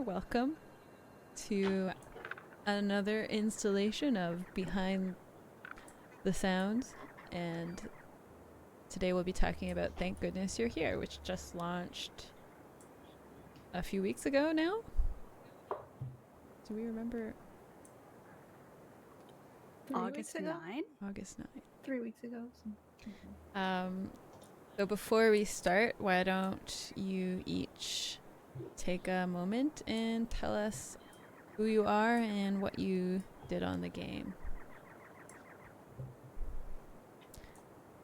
welcome to another installation of Behind the Sounds. And today we'll be talking about Thank Goodness You're Here, which just launched a few weeks ago now. Do we remember? August 9? August 9. 3 weeks ago. So before we start, why don't you each take a moment and tell us who you are and what you did on the game.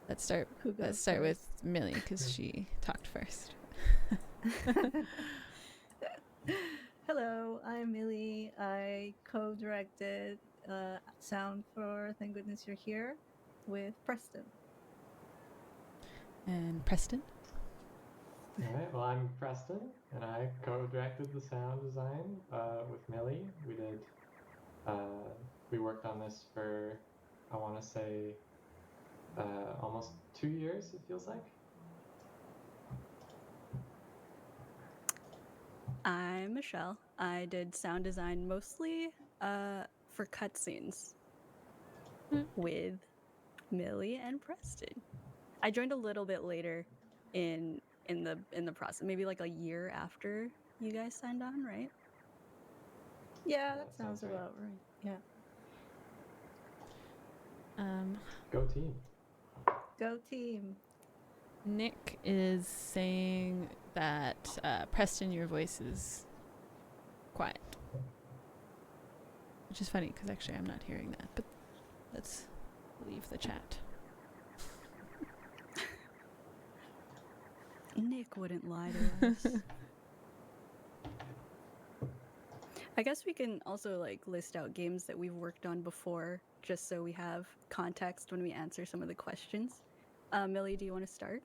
Let's start with Millie because she talked first. Hello, I'm Millie. I co-directed sound for Thank Goodness You're Here with Preston. And Preston? Alright, well I'm Preston, and I co-directed the sound design with Millie. We worked on this for, I want to say, almost 2 years, it feels like. I'm Michelle. I did sound design mostly for cutscenes with Millie and Preston. I joined a little bit later in the process, maybe like a year after you guys signed on, right? Yeah, that sounds about right. Yeah. Go team. Go team. Nick is saying that Preston, your voice is quiet. Which is funny because actually I'm not hearing that, but let's leave the chat. Nick wouldn't lie to us. I guess we can also like list out games that we've worked on before, just so we have context when we answer some of the questions. Millie, do you want to start?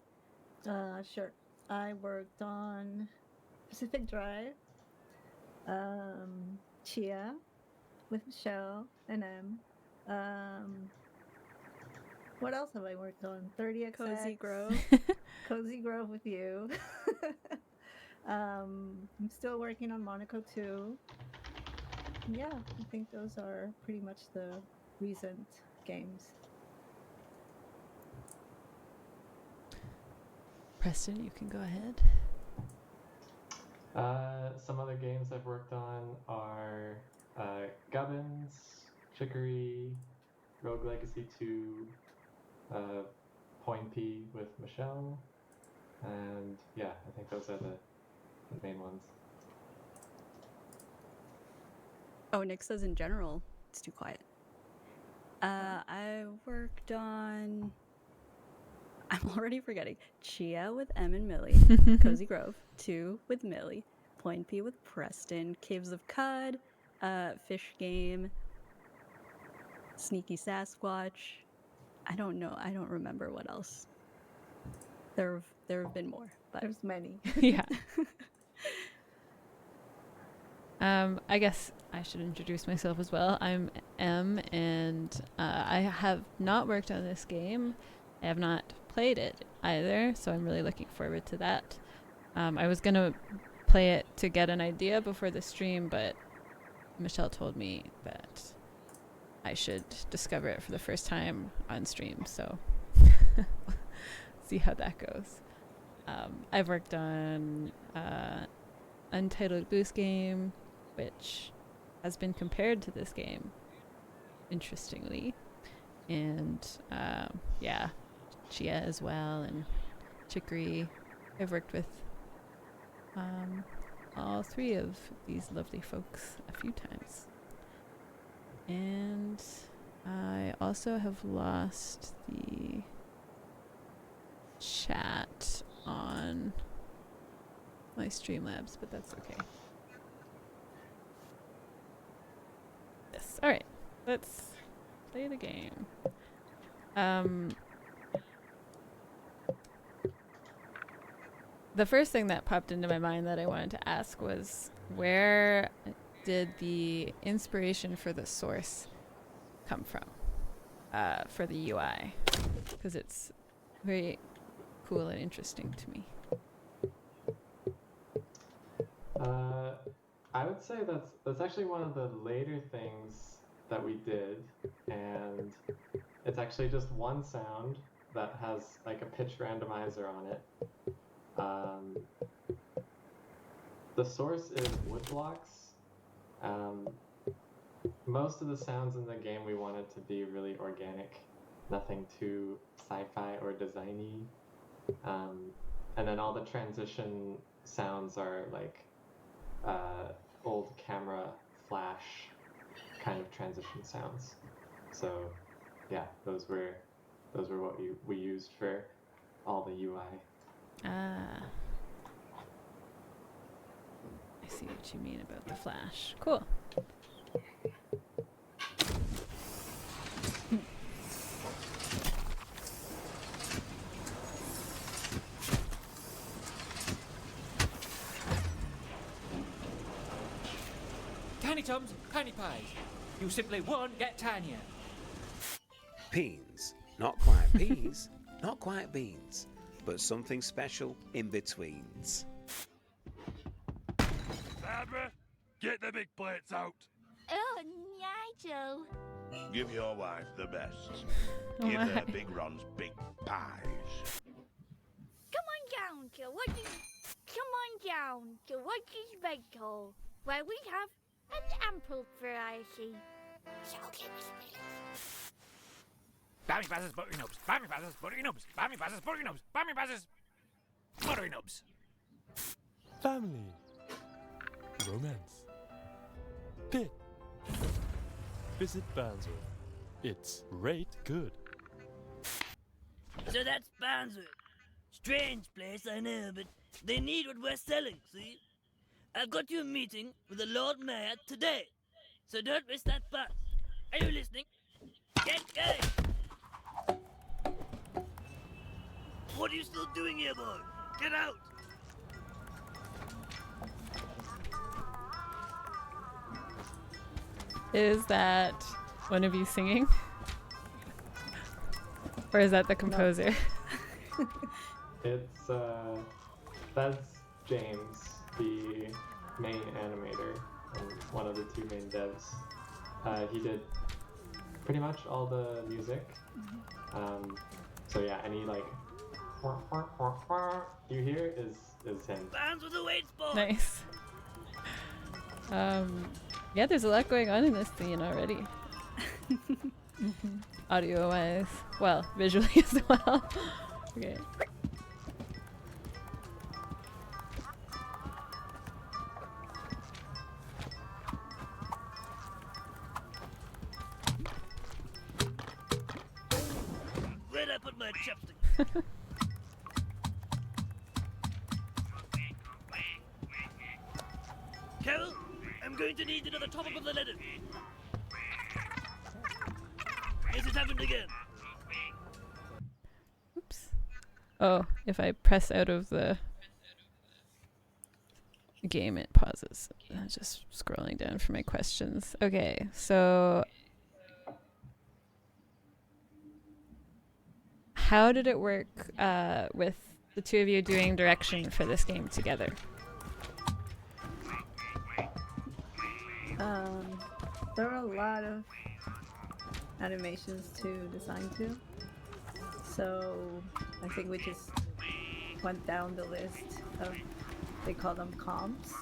Sure. I worked on Pacific Drive, Chia with Michelle and M. What else have I worked on? 30XX. Cozy Grove. Cozy Grove with you. I'm still working on Monaco 2. Yeah, I think those are pretty much the recent games. Preston, you can go ahead. Some other games I've worked on are Gubbins, Chicory, Rogue Legacy 2, Point P with Michelle, and yeah, I think those are the main ones. Oh, Nick says in general, it's too quiet. I worked on... I'm already forgetting. Chia with M and Millie. Cozy Grove 2 with Millie. Point P with Preston. Caves of Cud. Fish Game. Sneaky Sasquatch. I don't know. I don't remember what else. There have been more, but there's many. Yeah. I guess I should introduce myself as well. I'm M, and I have not worked on this game. I have not played it either, so I'm really looking forward to that. I was gonna play it to get an idea before the stream, but Michelle told me that I should discover it for the first time on stream, so see how that goes. I've worked on Untitled Goose Game, which has been compared to this game, interestingly. And yeah, Chia as well, and Chicory. I've worked with all three of these lovely folks a few times. And I also have lost the chat on my Streamlabs, but that's okay. Yes. All right. Let's play the game. The first thing that popped into my mind that I wanted to ask was, where did the inspiration for the source come from for the UI? Because it's very cool and interesting to me. I would say that's actually one of the later things that we did, and it's actually just one sound that has like a pitch randomizer on it. The source is wood blocks. Most of the sounds in the game we wanted to be really organic, nothing too sci-fi or designy. And then all the transition sounds are like old camera flash kind of transition sounds. So yeah, those were what we used for all the UI. Ah. I see what you mean about the flash. Cool. Tiny Tums, tiny pies. You simply won't get tinier. Peens. Not quite peas, not quite beans, but something special in betweens. Barbara, get the big plates out. Oh, Nigel. Give your wife the best. Oh Give her my. Big Ron's big pies. Come on down to what is vegetable, where we have an ample variety. So give us please. Bammy passes buttery nubs, bammy passes buttery nubs, bammy passes buttery nubs, bammy passes buttery nubs. Family, romance, pit. Visit Bandsworth. It's rate good. So that's Bandsworth. Strange place, I know, but they need what we're selling, see? I've got you a meeting with the Lord Mayor today, so don't miss that bus. Are you listening? Get going! What are you still doing here, boy? Get out! Is that one of you singing? Or is that the composer? It's that's James, the main animator and one of the two main devs. He did pretty much all the music. So yeah, any like you hear is him. Bandsworth awaits, boy! Nice. Yeah, there's a lot going on in this scene already. Audio wise. Well, visually as well. Okay. Where'd I put my chopstick? Carol, I'm going to need another top-up of the letter. Has it happened again? Oops. Oh, if I press out of the game, it pauses. I'm just scrolling down for my questions. Okay, so how did it work with the two of you doing direction for this game together? There were a lot of animations to design to, so I think we just went down the list of, they call them comps.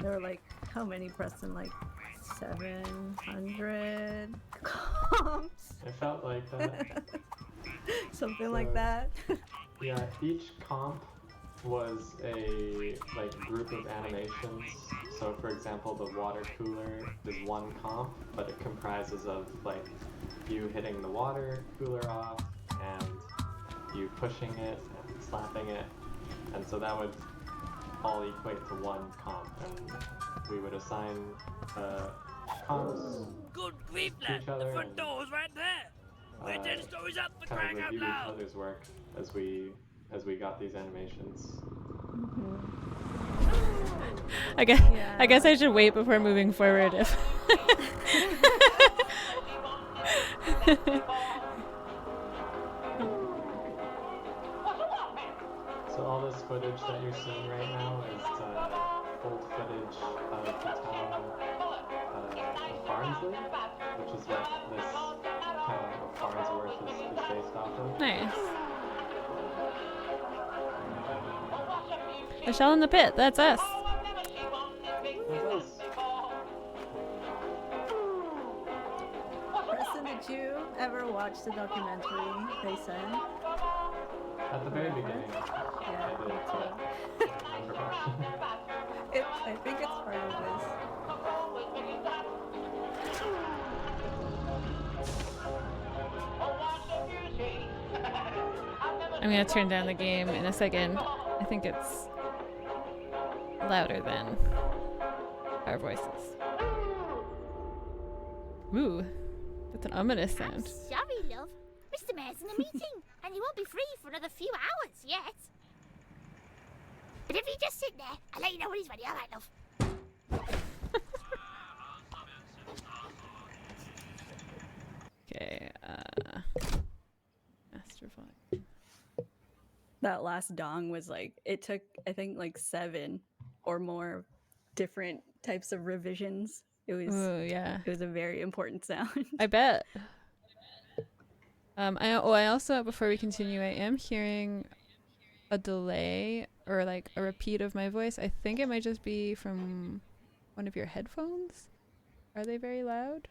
There were like, how many, Preston? Like 700 comps? It felt like that. Something like that. Yeah, each comp was a like group of animations. So for example, the water cooler is one comp, but it comprises of like you hitting the water cooler off and you pushing it and slapping it, and so that would all equate to one comp, and we would assign comps Good grief, to lad! each The other front and door's right there! We're 10 stories up for kind crying of out review each loud! other's work as we got these animations. I guess I should wait before moving forward if So all this footage that you're seeing right now is old footage of the town of Barnsley, which is what this town of Farnsworth is based off of. Nice. A shell in the pit. That's us. That's us. Preston, did you ever watch the documentary they sent? At the very beginning, Yeah, I did, me but I don't remember. I think it's part of this. I'm gonna turn down the game in a second. I think it's louder than our voices. Ooh, that's an ominous I'm sound. sorry, love. Mr. Mayor's in a meeting, and he won't be free for another few hours yet. But if you just sit there, I'll let you know when he's ready. All right, love. Okay, master volume. That last dong was like, it took, I think, like 7 or more different types of revisions. Ooh, yeah. It was a very important sound. I bet. I also, before we continue, I am hearing a delay or like a repeat of my voice. I think it might just be from one of your headphones. Are they very loud?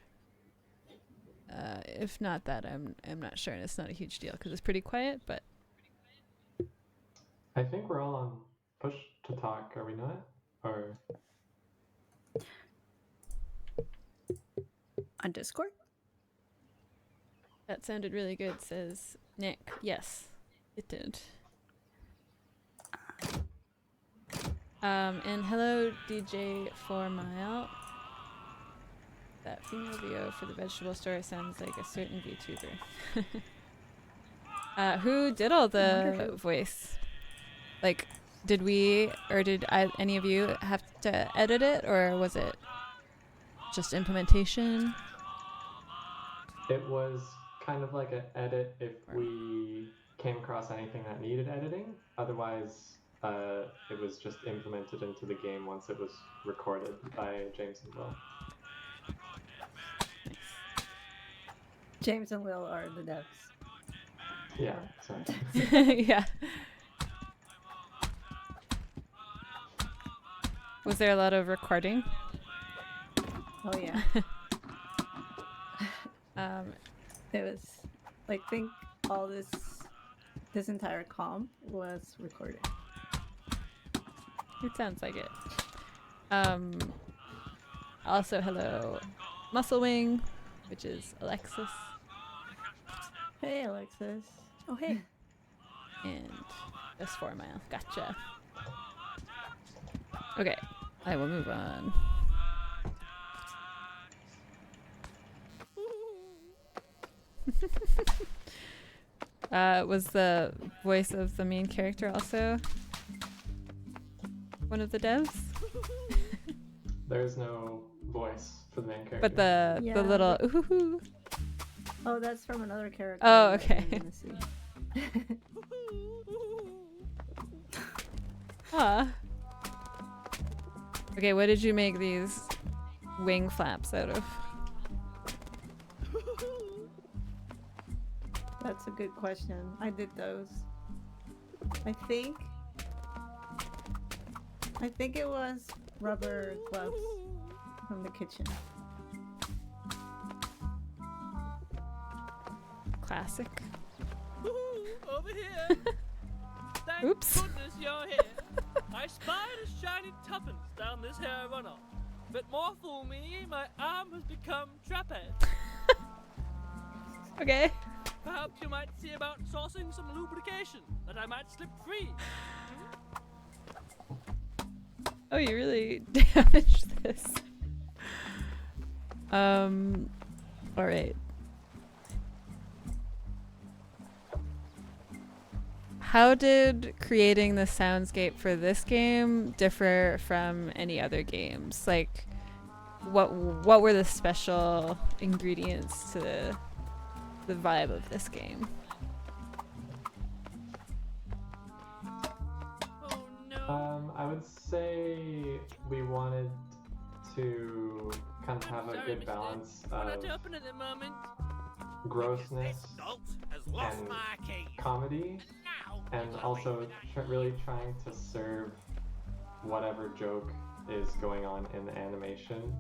If not that, I'm not sure, and it's not a huge deal because it's pretty quiet. But I think we're all on push to talk, are we not? Or On Discord? that sounded really good, says Nick. Yes, it did. And hello, DJ 4 Mile. That female VO for the vegetable store sounds like a certain VTuber. Who did all the voice? Like, did we, or did any of you have to edit it, or was it just implementation? it was kind of like an edit if we came across anything that needed editing. Otherwise, it was just implemented into the game once it was recorded by James and Will. James and Will are the devs. Yeah, so. Yeah. Was there a lot of recording? Oh yeah. It was like, think all this entire comp was recorded. It sounds like it. Also, hello, Muscle Wing, which is Alexis, Hey Alexis. Oh, hey. and just 4 Mile. Gotcha. Okay, I will move on. Was the voice of the main character also one of the devs? There's no voice for the main character. But the little ooh. Oh, that's from another character. Oh, that okay. I'm gonna see. Ah. Okay, what did you make these wing flaps out of? That's a good question. I did those. I think it was rubber gloves from the kitchen. Classic. Over here. Thank Oops. goodness you're here. I spied a shiny tuppence down this here runoff. But more fool me, my arm has become trapped. Okay. Perhaps you might see about sourcing some lubrication that I might slip free. Oh, you really damaged this. Alright. How did creating the soundscape for this game differ from any other games? Like, what were the special ingredients to the vibe of this game? Oh no, I would say we wanted to kind of have a Sorry, good mister. balance We're of not open at the moment. grossness Dolt has lost and my keys. comedy, Now and he's also away with that really trying to serve whatever joke is going on in the animation.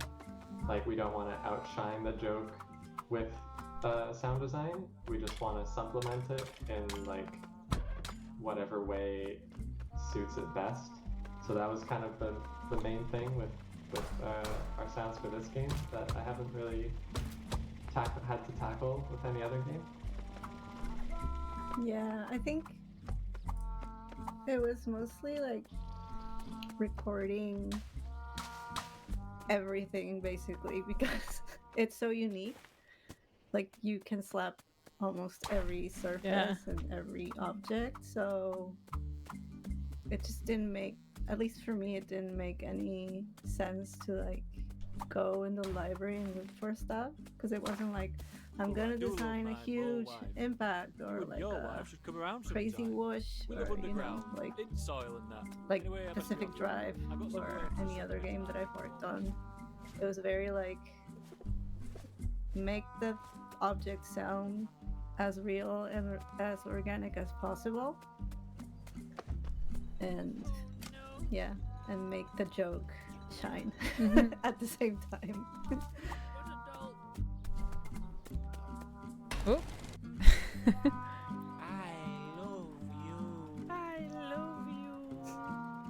Like, we don't want to outshine the joke with sound design. We just want to supplement it in like whatever way suits it best. So that was kind of the main thing with our sounds for this game that I haven't really had to tackle with any other game. Yeah, I think it was mostly like recording everything basically because it's so unique. Like, you can slap almost every surface and every object, so it just didn't make, at least for me, it didn't make any sense to like go in the library and look for stuff, because it wasn't like I'm gonna design a huge impact or like a crazy whoosh or, you know, like Pacific Drive or any other game that I've worked on. It was very like, make the object sound as real and as organic as possible, and yeah, and make the joke shine at the same time. Oh. I love you. I love you.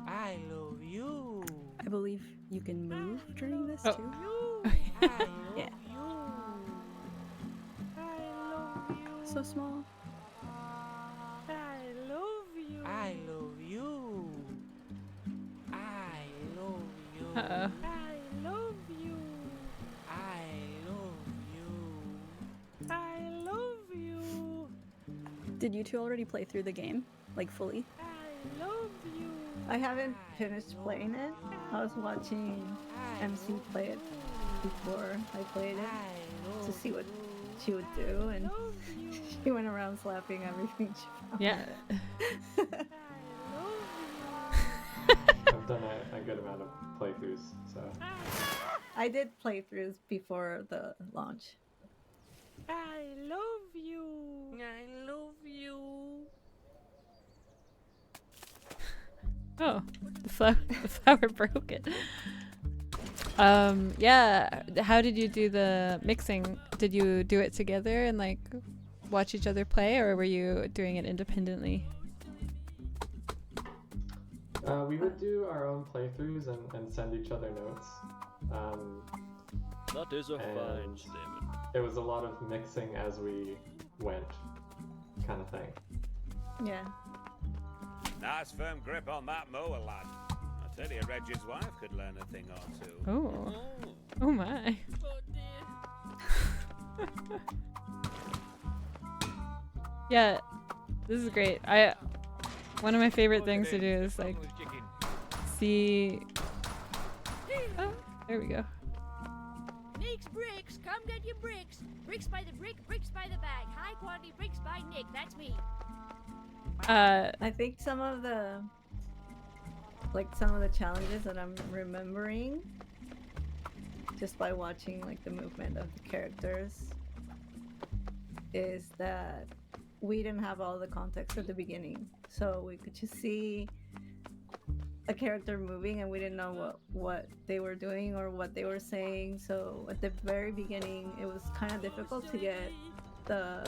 I love you. I believe you can move during this Oh. too. Yeah. So small. I love you. I love you. I love you. Uh-oh. I love you. I love you. I love you. Did you two already play through the game, like fully? I love you. I haven't finished playing it. I was watching MC play it before I played it to see what she would do, and she went around slapping everything she found. Yeah. I've done a good amount of playthroughs, so. I did playthroughs before the launch. I love you. I love you. Oh, the flower broke it. Yeah. How did you do the mixing? Did you do it together and like watch each other play, or were you doing it independently? We would do our own playthroughs and send each other notes. That is a fine statement. It was a lot of mixing as we went, kind of thing. Yeah. Nice firm grip on that mower, lad. I tell you, Reggie's wife could learn a thing or two. Oh. Oh my. Yeah, this is great. One of my favorite things to do is like see. Oh, there we go. Nick's Bricks, come get your bricks. Bricks by the brick, bricks by the bag. High quality bricks by Nick, that's me. I think some of the challenges that I'm remembering just by watching like the movement of the characters is that we didn't have all the context at the beginning, so we could just see a character moving and we didn't know what they were doing or what they were saying. So at the very beginning it was kind of difficult to get the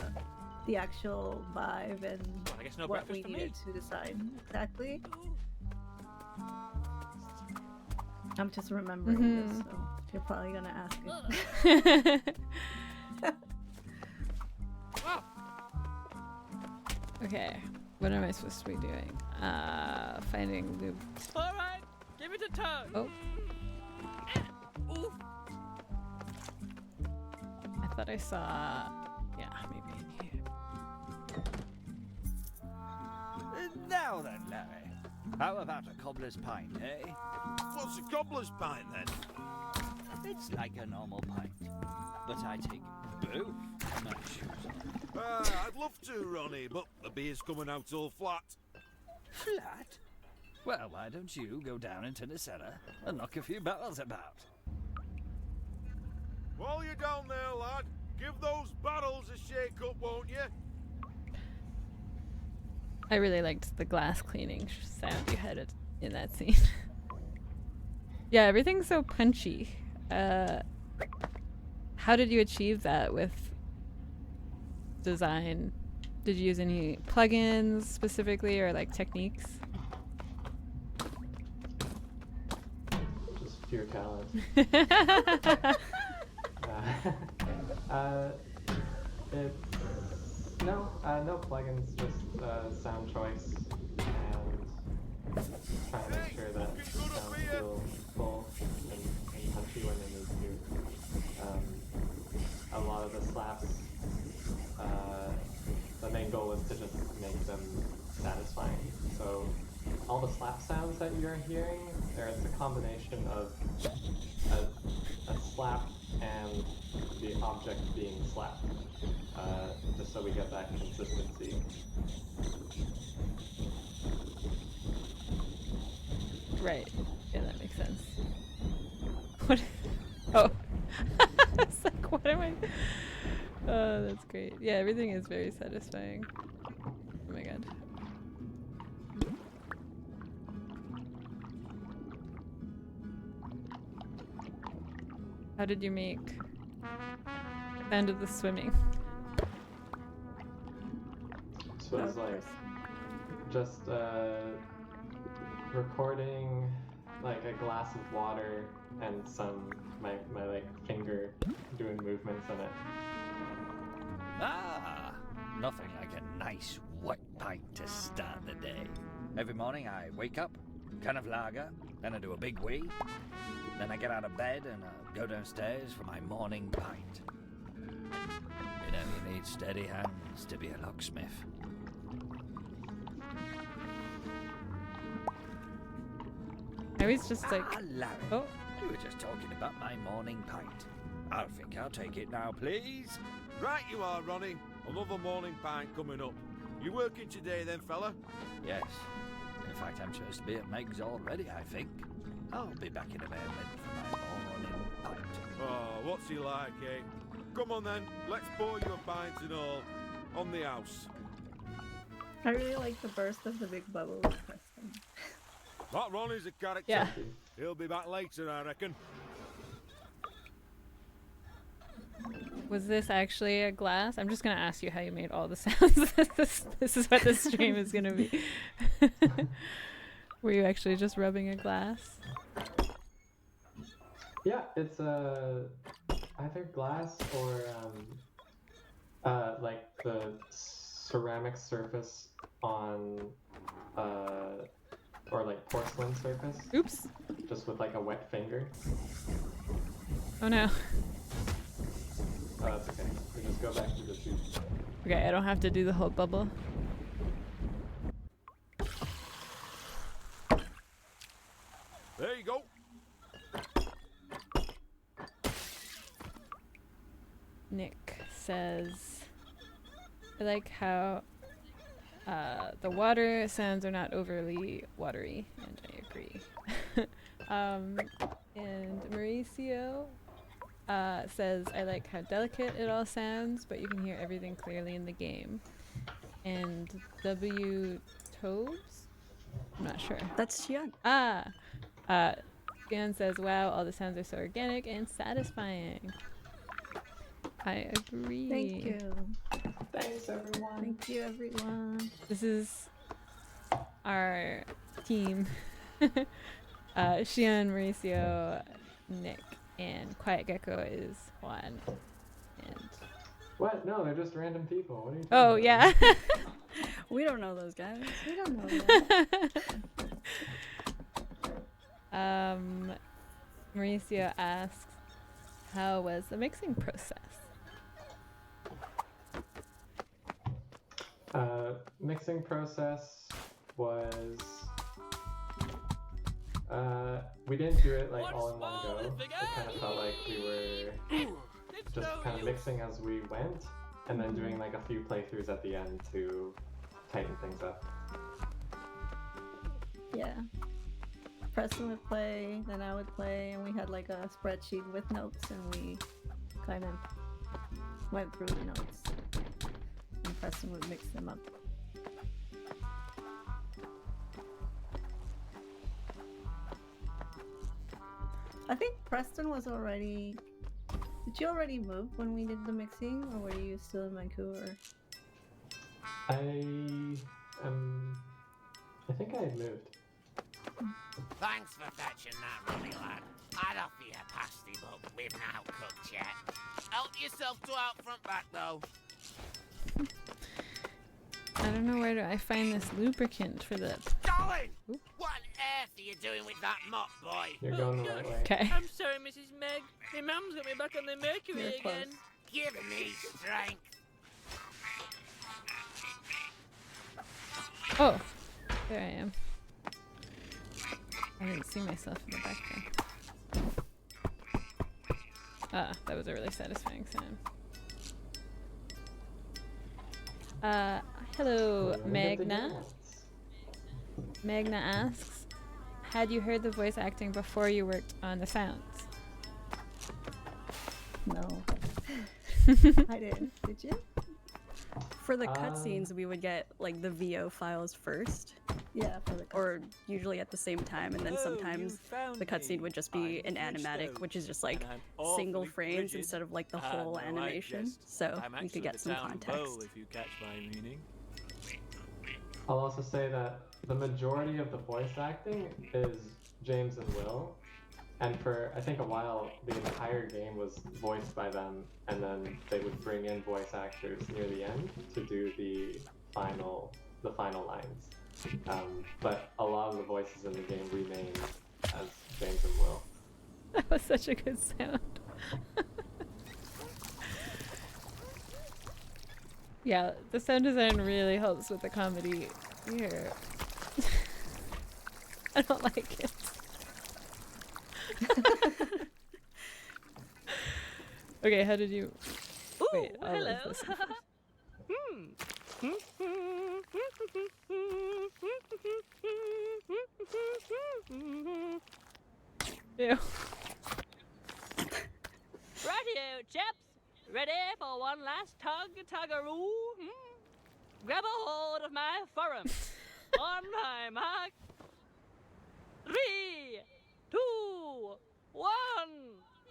actual vibe and I guess no what we breakfast for needed me. to decide exactly. I'm just remembering this, so you're probably gonna ask it. Okay, what am I supposed to be doing? Finding loop. All right, give it a tug. Oh, Oof. I thought I saw. Yeah, maybe in here. Now then, Larry. How about a cobbler's pint, eh? What's a cobbler's pint then? It's like a normal pint, but I take both my shoes. I'd love to, Ronnie, but the beer's coming out all flat. Flat? Well, why don't you go down into the cellar and knock a few barrels about? While you're down there, lad, give those barrels a shake up, won't you? I really liked the glass cleaning sound you had in that scene. Yeah, everything's so punchy. How did you achieve that with design? Did you use any plugins specifically or like techniques? Just pure talent. No plugins, just sound choice and trying to make sure that sounds feel full and punchy when they need to. A lot of the slaps, the main goal is to just make them satisfying. So all the slap sounds that you're hearing, it's a combination of a slap and the object being slapped, just so we get that consistency. Right. Yeah, that makes sense. What? Oh. It's like, what am I? Oh, that's great. Yeah, everything is very satisfying. Oh my god. How did you make the end of the swimming? So it's like just recording like a glass of water and my like finger doing movements in it. Ah, nothing like a nice wet pint to start the day. Every morning I wake up, can of lager, then I do a big wee, then I get out of bed and go downstairs for my morning pint. You know, you need steady hands to be a locksmith. I was just like, Larry, oh, you were just talking about my morning pint. I think I'll take it now, please. Right you are, Ronnie. Another morning pint coming up. You working today then, fella? Yes. In fact, I'm supposed to be at Meg's already, I think. I'll be back in a moment for my morning pint. Oh, what's he like, eh? Come on then, let's pour you a pint and all. On the house. I really like the burst of the big bubbles, Preston. That Ronnie's a character. Yeah. He'll be back later, I reckon. was this actually a glass? I'm just gonna ask you how you made all the sounds. This is what this stream is gonna be. Were you actually just rubbing a glass? Yeah, it's either glass or like the ceramic surface on or like porcelain surface. Oops. Just with like a wet finger. Oh no. Oh, that's okay. We just go back to the tube. Okay, I don't have to do the whole bubble. There you go. Nick says, I like how the water sounds are not overly watery, and I agree. And Mauricio says, I like how delicate it all sounds, but you can hear everything clearly in the game. And W. Tobes? I'm not sure. That's Xian. Xian says, wow, all the sounds are so organic and satisfying. I agree. Thank you. Thanks, everyone. Thank you, everyone. This is our team. Xian, Mauricio, Nick, and Quiet Gecko is Juan. And What? No, they're just random people. What are you talking oh, about? yeah. We don't know those guys. We don't know that. Mauricio asks, how was the mixing process? Mixing process was we didn't do it like all in one go. It kind of felt like we were just kind of mixing as we went, and then doing like a few playthroughs at the end to tighten things up. Yeah. Preston would play, then I would play, and we had like a spreadsheet with notes, and we kind of went through the notes. And Preston would mix them up. I think Preston was already... Did you already move when we did the mixing, or were you still in Vancouver? I think I had moved. Thanks for fetching that, Ronnie lad. I'd offer you a pasty, but we've not cooked yet. Help yourself to out front back, though. I don't know where do I find this lubricant for the... Darling! What on earth are you doing with that mop, boy? You're going the right way. Okay. I'm sorry, Mrs. Meg. My mum's got me back on the mercury You're again. Give me strength. Oh, there I am. I didn't see myself in the back there. Ah, that was a really satisfying sound. Hello, Magna. Magna asks, had you heard the voice acting before you worked on the sounds? No. I didn't. Did you? For the cutscenes, we would get like the VO files first. Yeah, for the or usually at the same time, and then sometimes the cutscene would just be an animatic, which is just like single frames instead of like the whole animation, so we could get some context. If you catch my meaning. I'll also say that the majority of the voice acting is James and Will, and for I think a while the entire game was voiced by them, and then they would bring in voice actors near the end to do the final lines. But a lot of the voices in the game remain as James and Will. That was such a good sound. Yeah, the sound design really helps with the comedy here. I don't like it. Okay, how did you... Ooh, Wait, I'll hello. listen first. Ew. Rightio, chaps. Ready for one last tug-tuggaroo? Grab a hold of my forum. On my mark. 3, 2, 1.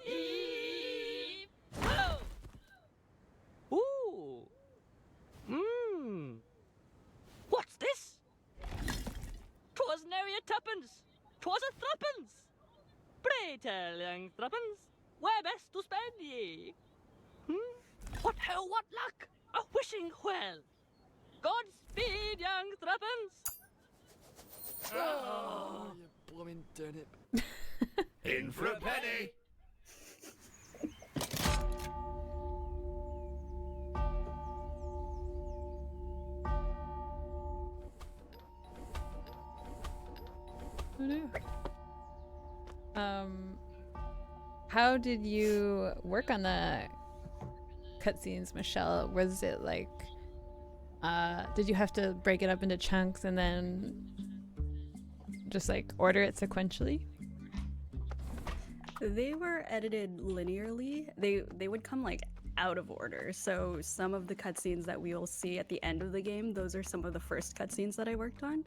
Heave ho! Ooh. What's this? 'Twas nary a tuppence. 'Twas a threepence. Pray tell, young threepence, where best to spend ye? What ho, what luck? A wishing well. Godspeed, young threepence. Oh, you blooming turnip. In for a penny. Oh no. How did you work on the cutscenes, Michelle? Was it like, did you have to break it up into chunks and then just like order it sequentially? They were edited linearly. They would come like out of order. So some of the cutscenes that we will see at the end of the game, those are some of the first cutscenes that I worked on.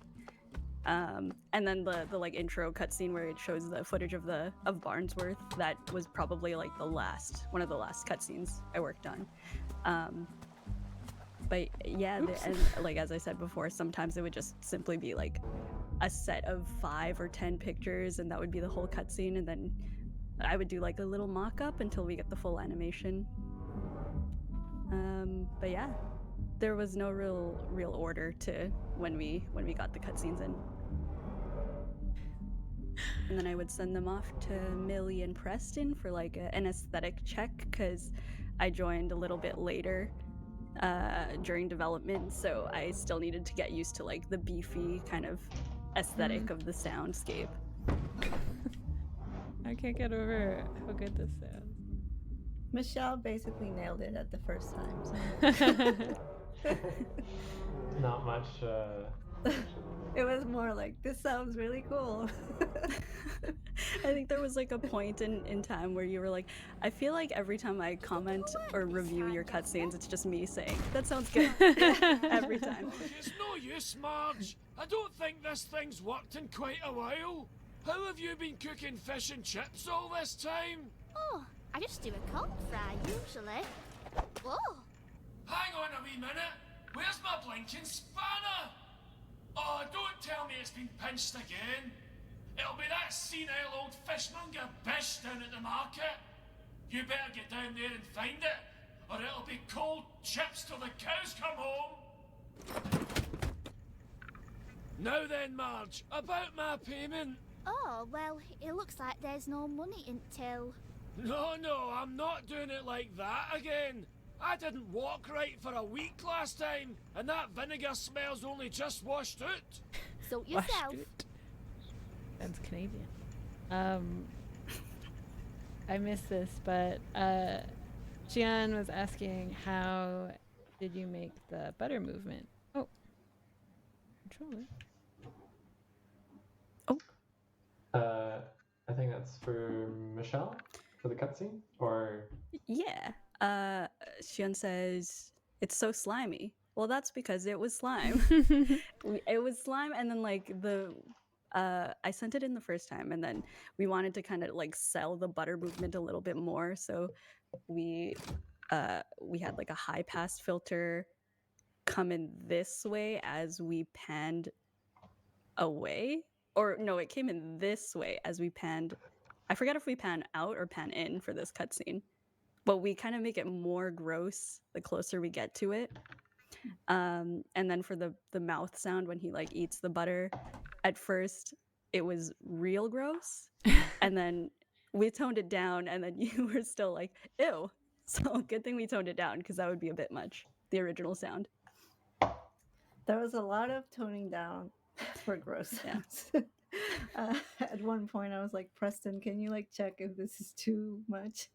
And then the like intro cutscene where it shows the footage of Barnsworth, that was probably like one of the last cutscenes I worked on. But yeah, and like as I said before, sometimes it would just simply be like a set of 5 or 10 pictures, and that would be the whole cutscene, and then I would do like a little mock-up until we get the full animation. But yeah, there was no real order to when we got the cutscenes in. And then I would send them off to Millie and Preston for like an aesthetic check, because I joined a little bit later during development, so I still needed to get used to like the beefy kind of aesthetic of the soundscape. I can't get over how good this sounds. Michelle basically nailed it at the first time. So. Not much It was more like, this sounds really cool. I think there was like a point in time where you were like, I feel like every time I comment or review your cutscenes, it's just me saying, that sounds good. Every time. Look, it's no use, Marge. I don't think this thing's worked in quite a while. How have you been cooking fish and chips all this time? Oh, I just do a cold fry, usually. Whoa. Hang on a wee minute. Where's my blinking spanner? Oh, don't tell me it's been pinched again. It'll be that senile old fishmonger Bish down at the market. You better get down there and find it, or it'll be cold chips till the cows come home. Now then, Marge, about my payment. Oh, well, it looks like there's no money until... No, I'm not doing it like that again. I didn't walk right for a week last time, and that vinegar smell's only just washed out. Suit yourself. That's Canadian. I missed this, but Jian was asking, how did you make the butter movement? Oh, controller. I think that's for Michelle for the cutscene, or Yeah. Xion says, it's so slimy. Well, that's because it was slime. It was slime, and then like I sent it in the first time, and then we wanted to kind of like sell the butter movement a little bit more, so we had like a high pass filter come in this way as we panned away, or no, it came in this way as we panned. I forget if we pan out or pan in for this cutscene, but we kind of make it more gross the closer we get to it. And then for the mouth sound when he like eats the butter, at first it was real gross, and then we toned it down, and then you were still like, ew. So good thing we toned it down, because that would be a bit much, the original sound. There was a lot of toning down for gross sounds. At one point I was like, Preston, can you like check if this is too much?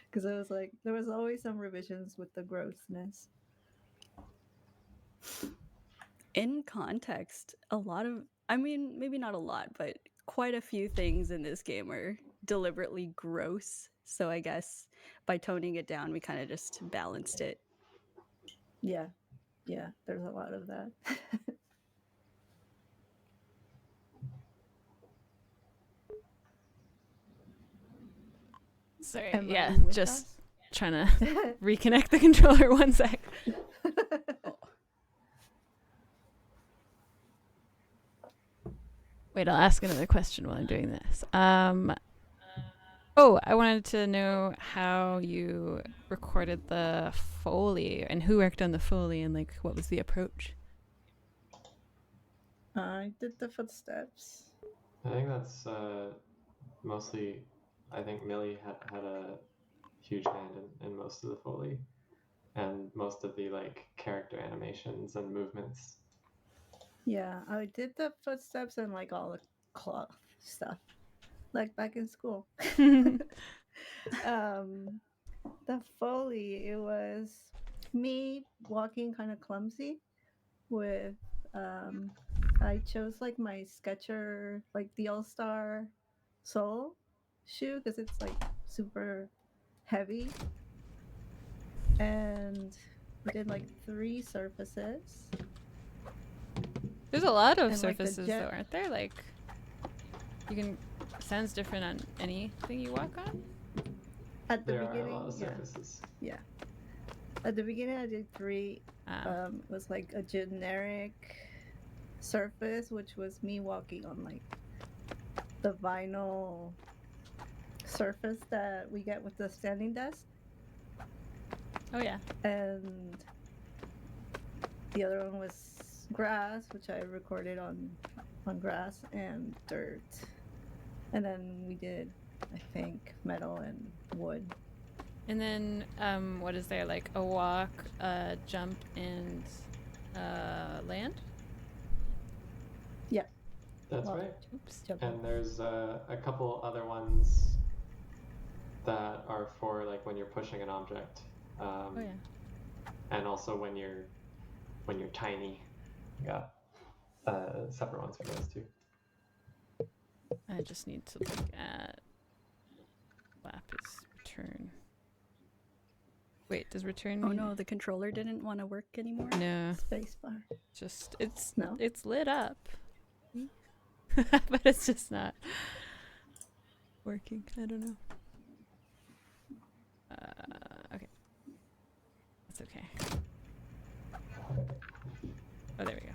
Because I was like, there was always some revisions with the grossness. In context, a lot of, I mean, maybe not a lot, but quite a few things in this game are deliberately gross. So I guess by toning it down, we kind of just balanced it. Yeah, there's a lot of that. Sorry, Am I yeah, with just us? trying to reconnect the controller. 1 sec. Wait, I'll ask another question while I'm doing this. Oh, I wanted to know how you recorded the Foley and who worked on the Foley and like what was the approach? I did the footsteps. I think that's mostly. I think Millie had a huge hand in most of the Foley and most of the like character animations and movements. Yeah, I did the footsteps and like all the cloth stuff, like back in school. The Foley, it was me walking kind of clumsy with I chose like my Sketcher, like the All-Star Soul shoe, because it's like super heavy, and we did like 3 surfaces. There's a lot of And, like, the surfaces though, aren't there? Like you can sounds different on anything you walk on. At the There beginning, are a lot of surfaces. yeah. At the beginning, I did 3. It was like a generic surface, which was me walking on like the vinyl surface that we get with the standing desk. Oh yeah. And the other one was grass, which I recorded on grass and dirt. And then we did, I think, metal and wood. And then what is there, like a walk, jump, and land? Yeah. That's right. Oops. And there's a couple other ones that are for like when you're pushing an object. Oh yeah. And also when you're tiny. Yeah. separate ones for those two. I just need to look at Lapis return. Wait, does return? Oh mean no, the controller didn't want to work anymore. No, Spacebar. just it's No? it's lit up, but it's just not working. I don't know. Okay, that's okay. Oh, there we go.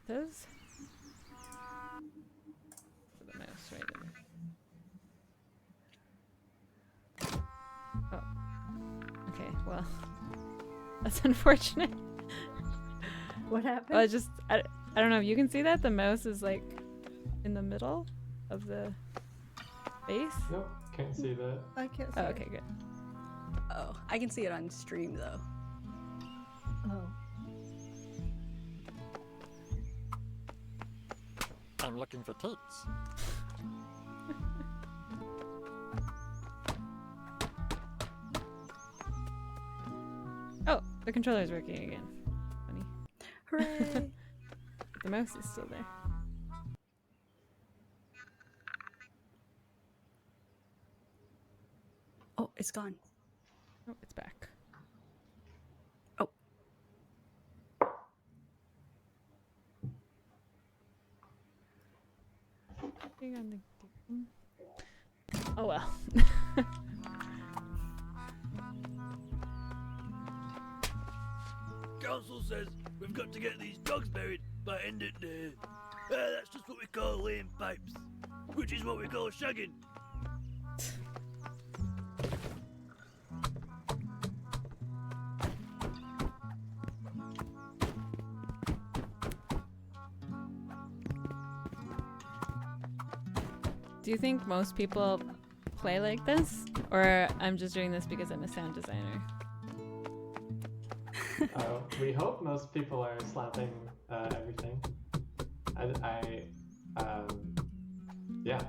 Does the mouse right in? Oh, okay. Well, that's unfortunate. What happened? Well, I don't know if you can see that the mouse is like in the middle of the base. Nope, can't see that. I can't see Oh, it. okay, good. Oh, I can see it on stream though. Oh. I'm looking for toots. Oh, the controller's working again. Funny. Hooray! The mouse is still there. Oh, it's gone. Oh, it's back. Oh. Hang on the game. Oh well. Council says we've got to get these dogs buried by end of day. That's just what we call laying pipes, which is what we call shagging. Do you think most people play like this? Or I'm just doing this because I'm a sound designer? We hope most people are slapping everything. Yeah.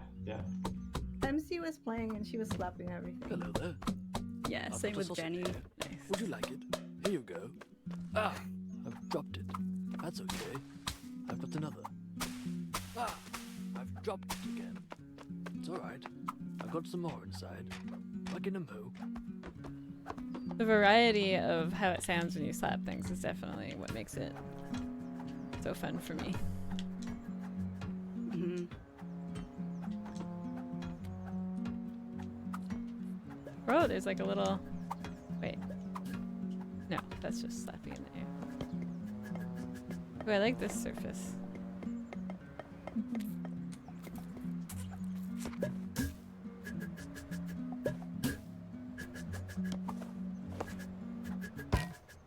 MC was playing and she was slapping everything. Hello there. Yeah, I've same got a with sausage Jenny. here. Nice. Would you like it? Here you go. Ah, I've dropped it. That's okay. I've got another. Ah, I've dropped it again. It's alright. I've got some more inside. Like in a moo. The variety of how it sounds when you slap things is definitely what makes it so fun for me. Mm-hmm. Oh, there's like a little... Wait. No, that's just slapping in the air. Oh, I like this surface.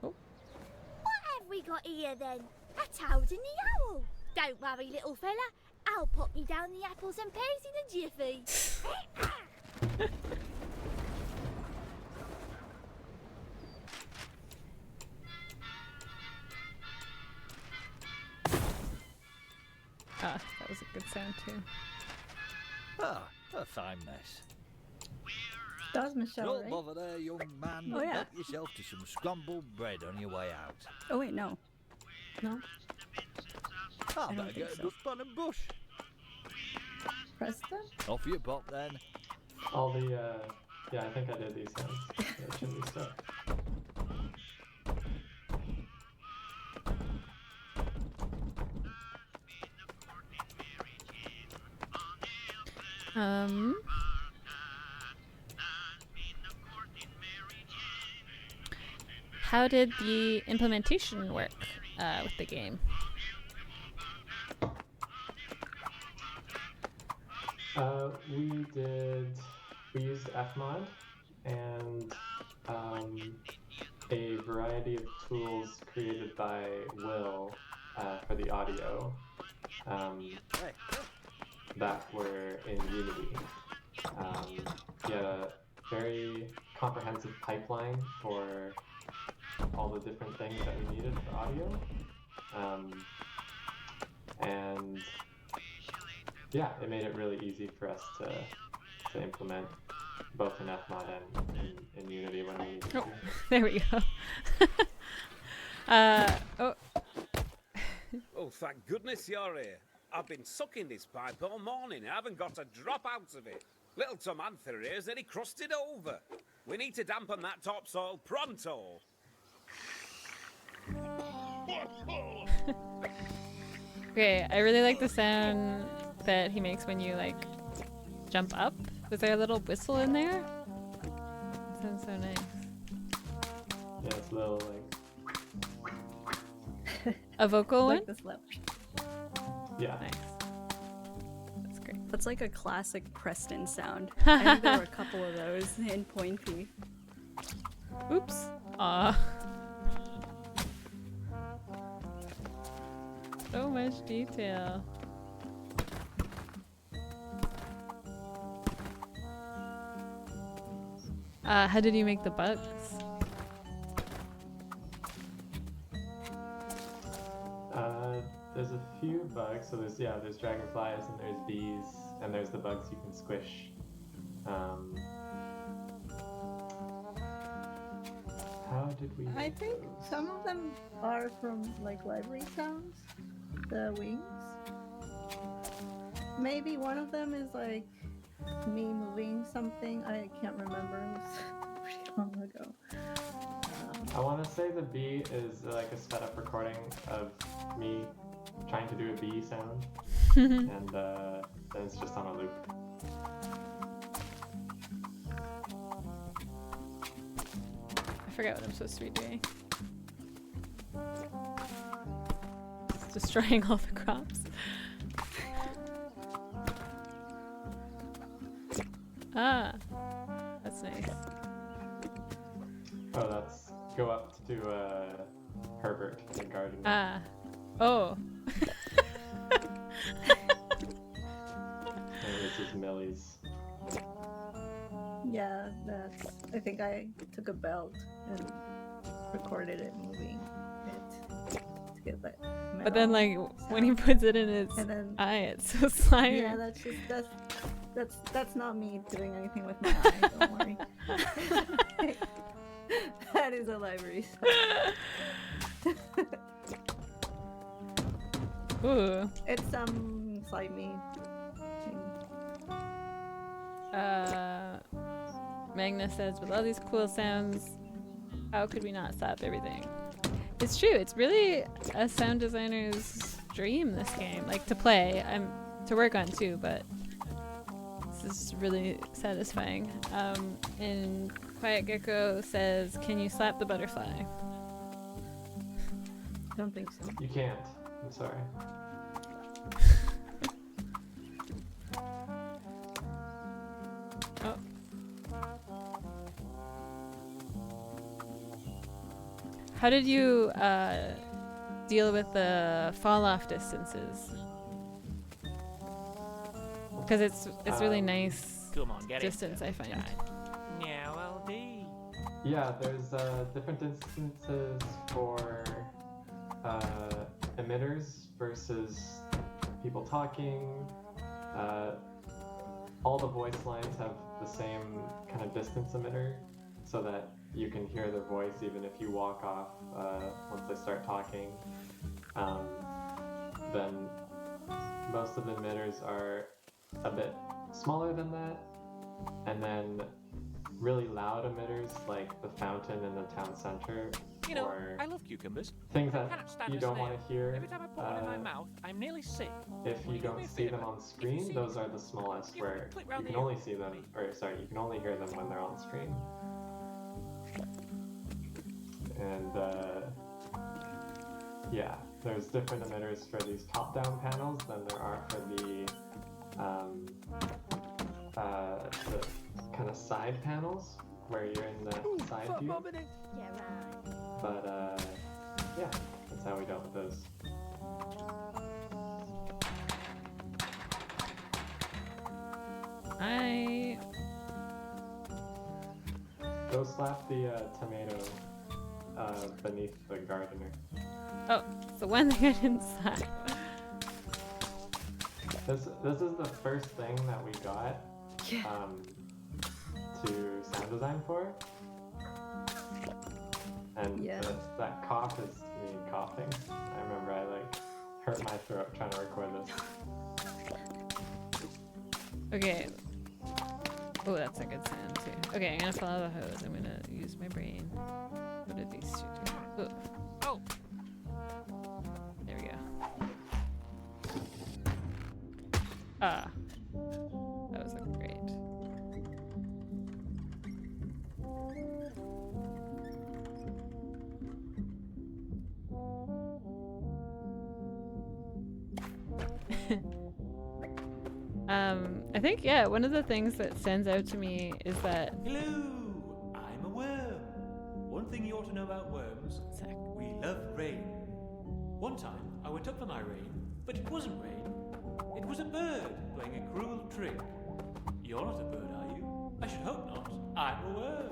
What have we got here then? A toad and the owl. Don't worry, little fella. I'll pop you down the apples and pears in a jiffy. Ah, that was a good sound too. Ah, a fine mess. That was Michelle, Don't right? bother there, young man. Oh, yeah. Help yourself to some scrambled bread on your way out. Oh wait, no. No? I don't better think get a so. dustpan and brush. Preston? Off you pop then. All the, yeah, I think I did these sounds. The chimney stuff. How did the implementation work with the game? We used Fmod and a variety of tools created by Will for the audio that were in Unity. He had a very comprehensive pipeline for all the different things that we needed for audio. And yeah, it made it really easy for us to to implement both in FMod and in Unity when we need to. There we go. Oh. Oh, thank goodness you're here. I've been sucking this pipe all morning. I haven't got a drop out of it. Little Tomantha here is nearly crusted over. We need to dampen that topsoil pronto. Okay, I really like the sound that he makes when you like jump up. Was there a little whistle in there? It sounds so nice. Yeah, it's a little like a vocal like one? this lip. Yeah. Nice. That's great. That's like a classic Preston sound. I think there were a couple of those in Pointy. Oops. Aw. So much detail. How did you make the bugs? There's a few bugs. So there's dragonflies and there's bees and there's the bugs you can squish. How did we? I think some of them are from like library sounds. The wings. Maybe one of them is like me moving something. I can't remember. It was pretty long ago. I want to say the bee is like a sped up recording of me trying to do a bee sound, and then it's just on a loop. I forgot what I'm supposed to be doing. It's destroying all the crops. Ah, that's nice. Oh, that's go up to Herbert, the gardener. Ah, oh. And this is Millie's. Yeah, that's. I think I took a belt and recorded it moving it to get that. But then, like, when he puts it in his eye, it's so slimy. Yeah, that's not me doing anything with my eye. Don't worry. That is a library. Ooh. It's slimy thing. Magna says, with all these cool sounds, how could we not slap everything? It's true. It's really a sound designer's dream, this game. Like, to play. To work on, too, but this is really satisfying. And Quiet Gecko says, can you slap the butterfly? I don't think so. You can't. I'm sorry. Oh. How did you deal with the fall off distances? Because it's really nice distance, I find. Now, LD. Yeah, there's different distances for emitters versus people talking. All the voice lines have the same kind of distance emitter, so that you can hear their voice even if you walk off once they start talking. Then most of the emitters are a bit smaller than that, and then really loud emitters like the fountain in the town center, You know, or I love cucumbers. things I that cannot stand you a don't snail. want to hear. Every time I put one in my mouth, I'm nearly sick. If Will you do me don't a see them favour? on screen, those are the smallest, where click you round can the only see them, or sorry, you can only hear them when they're on screen. And yeah, there's different emitters for these top-down panels than there are for the kind of side panels where you're in the side view. Yeah, right. But yeah, that's how we dealt with those. Go slap the tomato beneath the gardener. Oh, it's the one thing I didn't slap. This is the first thing that we got to sound design for. And that cough is me coughing. I remember I like hurt my throat trying to record this. Okay. Oh, that's a good sound too. Okay, I'm gonna follow the hose. I'm gonna use my brain. What did these two do? Ooh. Oh! There we go. Ah. That was great. I think, yeah, one of the things that stands out to me is that... Hello! I'm a worm. One thing you ought to know about worms, we love rain. One time, I went up for my rain, but it wasn't rain. It was a bird playing a cruel trick. You're not a bird, are you? I should hope not. I'm a worm.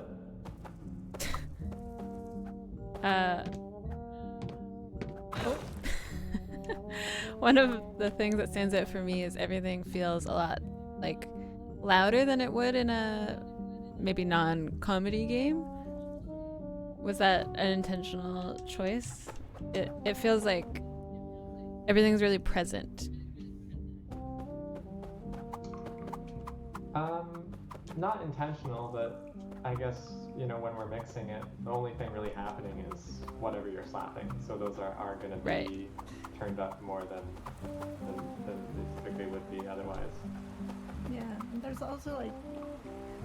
One of the things that stands out for me is everything feels a lot like louder than it would in a maybe non-comedy game. Was that an intentional choice? It feels like everything's really present. Not intentional, but I guess, you know, when we're mixing it, the only thing really happening is whatever you're slapping. So those are going to be turned up more than they typically would be otherwise. Yeah, and there's also like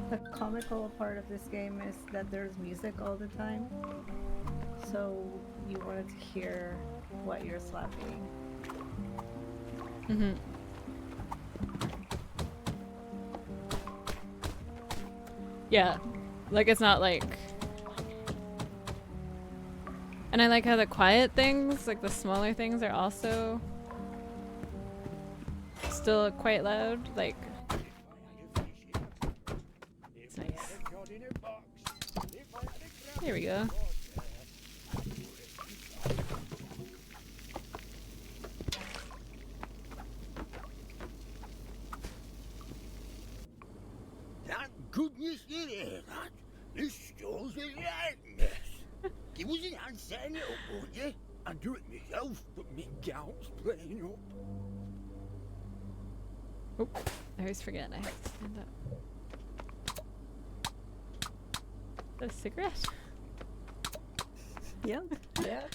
the comical part of this game is that there's music all the time. So you wanted to hear what you're slapping. Mm-hmm. Yeah, like it's not like... And I like how the quiet things, like the smaller things, are also still quite loud. Like, it's nice. There we go. Thank goodness you're here, lad. This store's a right mess. Give us a hand setting it up, won't you? I'd do it myself, but me gout's playing up. Oh, I always forget I have to stand up. Is that a cigarette? Yeah. Yeah.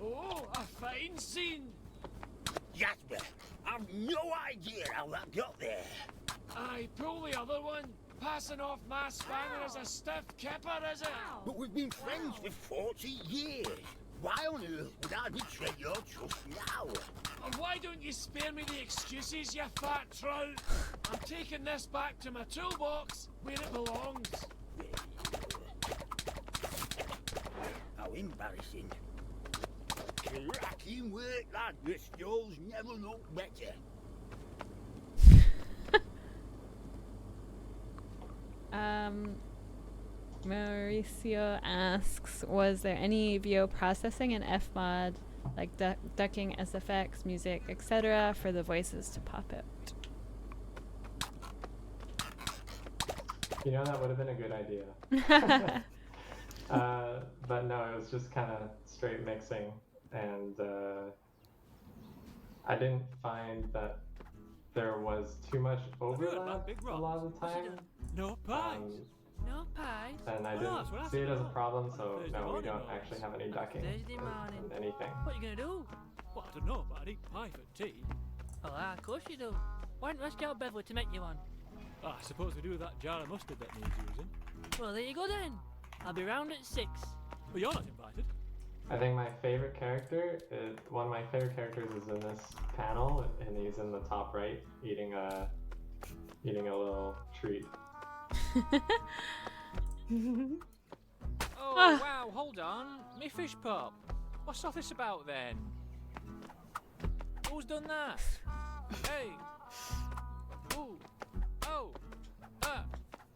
Oh, a fine scene! Jasper, I've no idea how that got there. Aye, pull the other one. Passing off my spanner as a stiff kipper, is it? But we've been friends for 40 years. Why on earth would I betray your trust now? And why don't you spare me the excuses, you fat trout? I'm taking this back to my toolbox, where it belongs. How embarrassing. Cracking work, lad. Your stores never look better. Mauricio asks, was there any VO processing in Fmod, like ducking SFX, music, etc., for the voices to pop out? You know, that would have been a good idea. But no, it was just kind of straight mixing, and I didn't find that there was too much overlap a lot of the time. No pies. No pies. And I didn't see it as a problem, so no, we don't actually have any ducking in anything. What are you gonna do? Well, I don't know, but I'd eat pie for tea. Oh, of course you do. Why don't we ask out Beverly to make you one? I suppose we do with that jar of mustard that needs using. Well, there you go then. I'll be round at 6. But you're not invited. I think my favorite character, one of my favorite characters is in this panel, and he's in the top right, eating a little treat. Oh, wow, hold on. Me fish pop. What's all this about then? Who's done that? Hey. Ooh. Oh.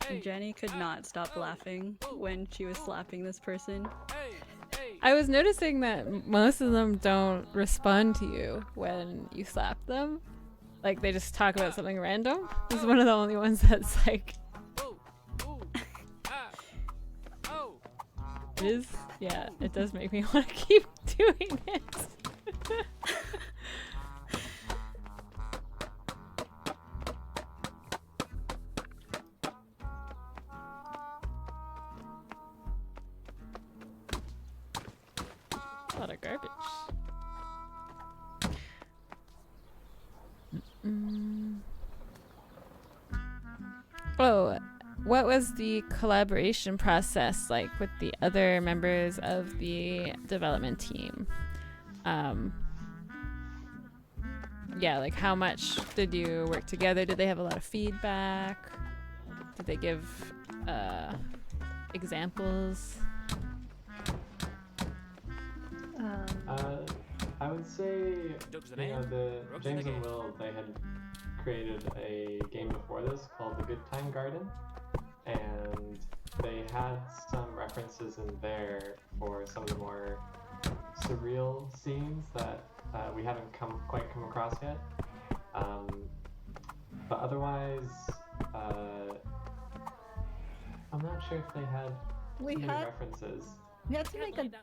Hey. Jenny could not stop laughing when she was slapping this person. I was noticing that most of them don't respond to you when you slap them. like they just talk about something random. This is one of the only ones that's like. It is, yeah, it does make me want to keep doing it. A lot of garbage. Oh, what was the collaboration process like with the other members of the development team? Yeah, like how much did you work together? Did they have a lot of feedback? Did they give examples? I would say, the James and Will, they had created a game before this called The Good Time Garden, and they had some references in there for some of the more surreal scenes that we haven't quite come across yet. But otherwise, I'm not sure if they had too many references. We had to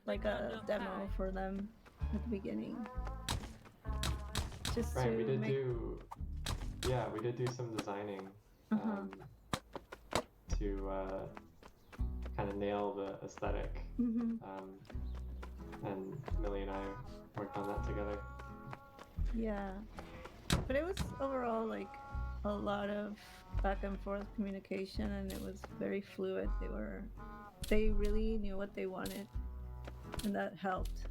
make a demo for them at the beginning. Just right, to we did make... we did do some designing to kind of nail the aesthetic. And Millie and I worked on that together. Yeah, but it was overall like a lot of back and forth communication, and it was very fluid. They really knew what they wanted, and that helped.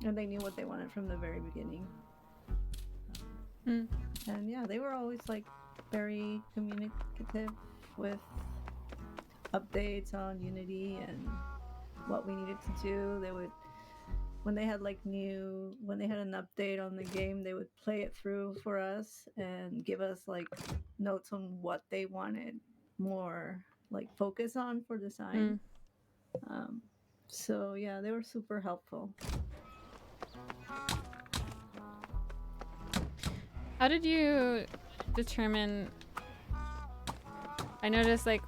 And they knew what they wanted from the very beginning. And yeah, they were always like very communicative with updates on Unity and what we needed to do. They would, when they had an update on the game, they would play it through for us and give us like notes on what they wanted more like focus on for design. So yeah, they were super helpful. How did you determine? I noticed like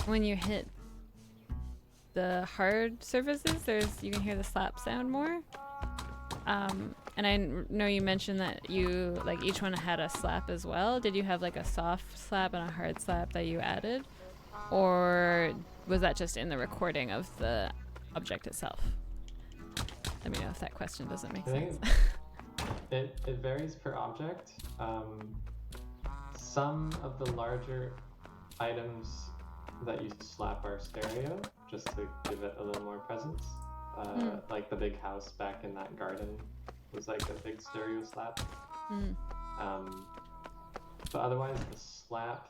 when you hit the hard surfaces, you can hear the slap sound more. And I know you mentioned that you like each one had a slap as well. Did you have like a soft slap and a hard slap that you added, or was that just in the recording of the object itself? Let me know if that question doesn't make sense. It varies per object. Some of the larger items that you slap are stereo, just to give it a little more presence. Like the big house back in that garden was like a big stereo slap. But otherwise, the slap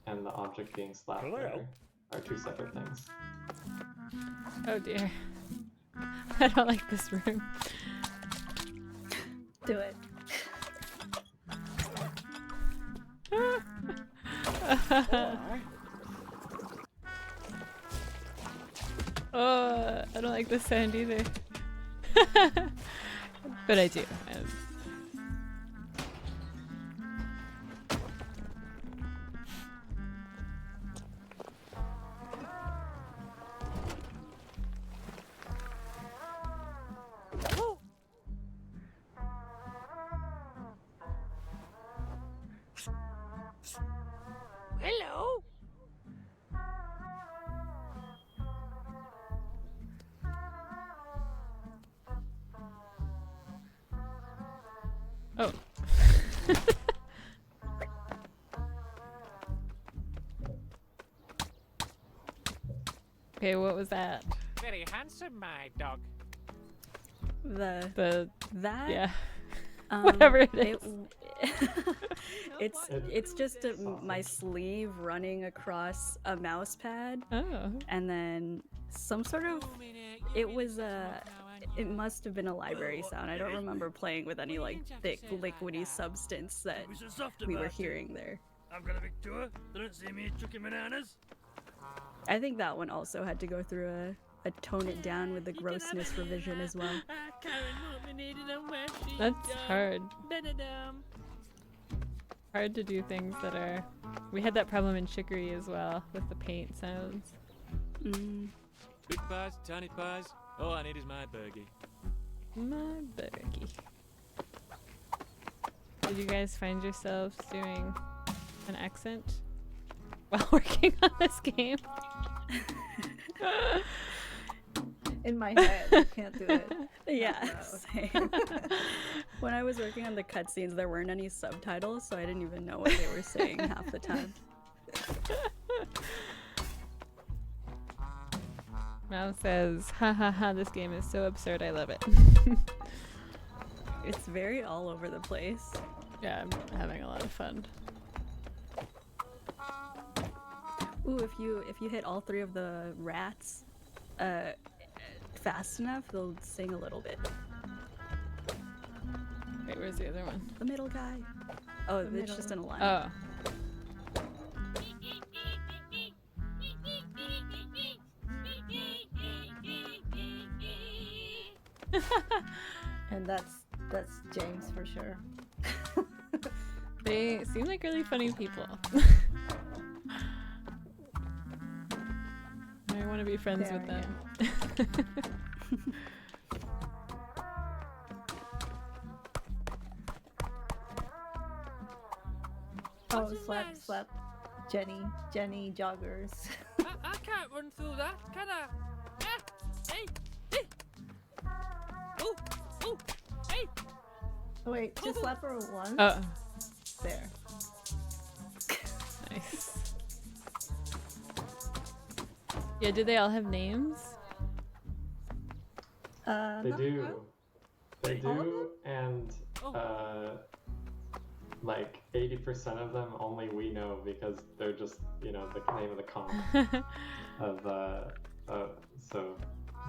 and the object being slapped are two separate things. Oh dear. I don't like this room. Do it. Oh, I don't like this sound either. But I do. Hello? Oh. Okay, what was that? Very handsome, my dog. That? Yeah. Whatever it is. It's just my sleeve running across a mouse pad. Oh. And then some sort of, it must have been a library sound. I don't remember playing with any like thick liquidy substance that we were hearing there. I've got a big tour. They don't see me chucking bananas. I think that one also had to go through a tone it down with the grossness revision as well. That's hard. hard to do things that are... We had that problem in Chicory as well, with the paint sounds. Mm. Big pies, tiny pies. All I need is my burgie. My burgie. Did you guys find yourselves doing an accent while working on this game? In my head, I can't do it. Yeah, same. When I was working on the cutscenes, there weren't any subtitles, so I didn't even know what they were saying half the time. Mal says, ha ha ha, this game is so absurd, I love it. It's very all over the place. Yeah, I'm having a lot of fun. Ooh, if you hit all 3 of the rats fast enough, they'll sing a little bit. Wait, where's the other one? The middle guy. Oh, The it's middle. just in a line. Oh. And that's James for sure. They seem like really funny people. I want to be friends with them. Oh, slap, Jenny joggers. I can't run through that, can I? Hey! Oh! Hey! Wait, just slap her once. Oh. There. Nice. Yeah, do they all have names? They No. do. They do, and like 80% of them only we know because they're just, you know, the name of the comp. So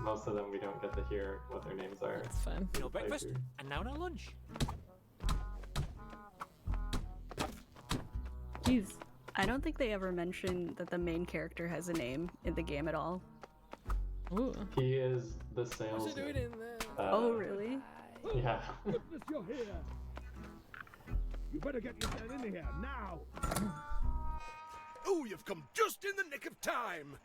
most of them we don't get to hear what their names are. That's fun. No breakfast, and now no lunch. Jeez. I don't think they ever mentioned that the main character has a name in the game at all. Ooh. He is the salesman. Oh, really? Yeah. Goodness, you're here. You better get yourself in here now. Oh, you've come just in the nick of time.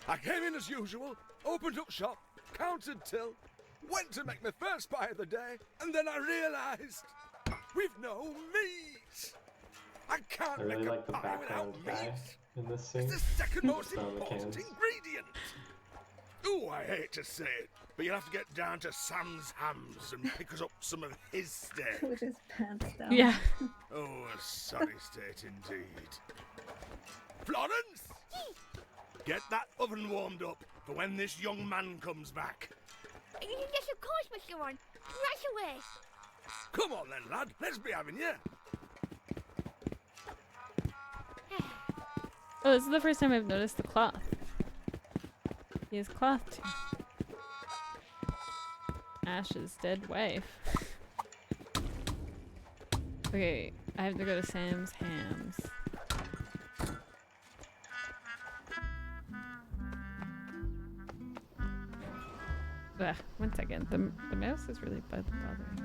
I came in as usual, opened up shop, counted till, went to make my first pie of the day, and then I realised we've no meat. I can't I really make like a the pie without background meat. guy in this scene. It's the second most Some of the important cans. ingredient. Oh, I hate to say it, but you'll have to get down to Sam's Hams and pick us up some of his steak. With his pants down. Yeah. Oh, a sorry state indeed. Florence! Get that oven warmed up for when this young man comes back. Yes, of course, Mr. One. Right away. Come on then, lad. Let's be having you. Oh, this is the first time I've noticed the cloth. He has cloth too. Ash's dead wife. Okay, I have to go to Sam's Hams. Ugh, 1 second. The mouse is really bothering me.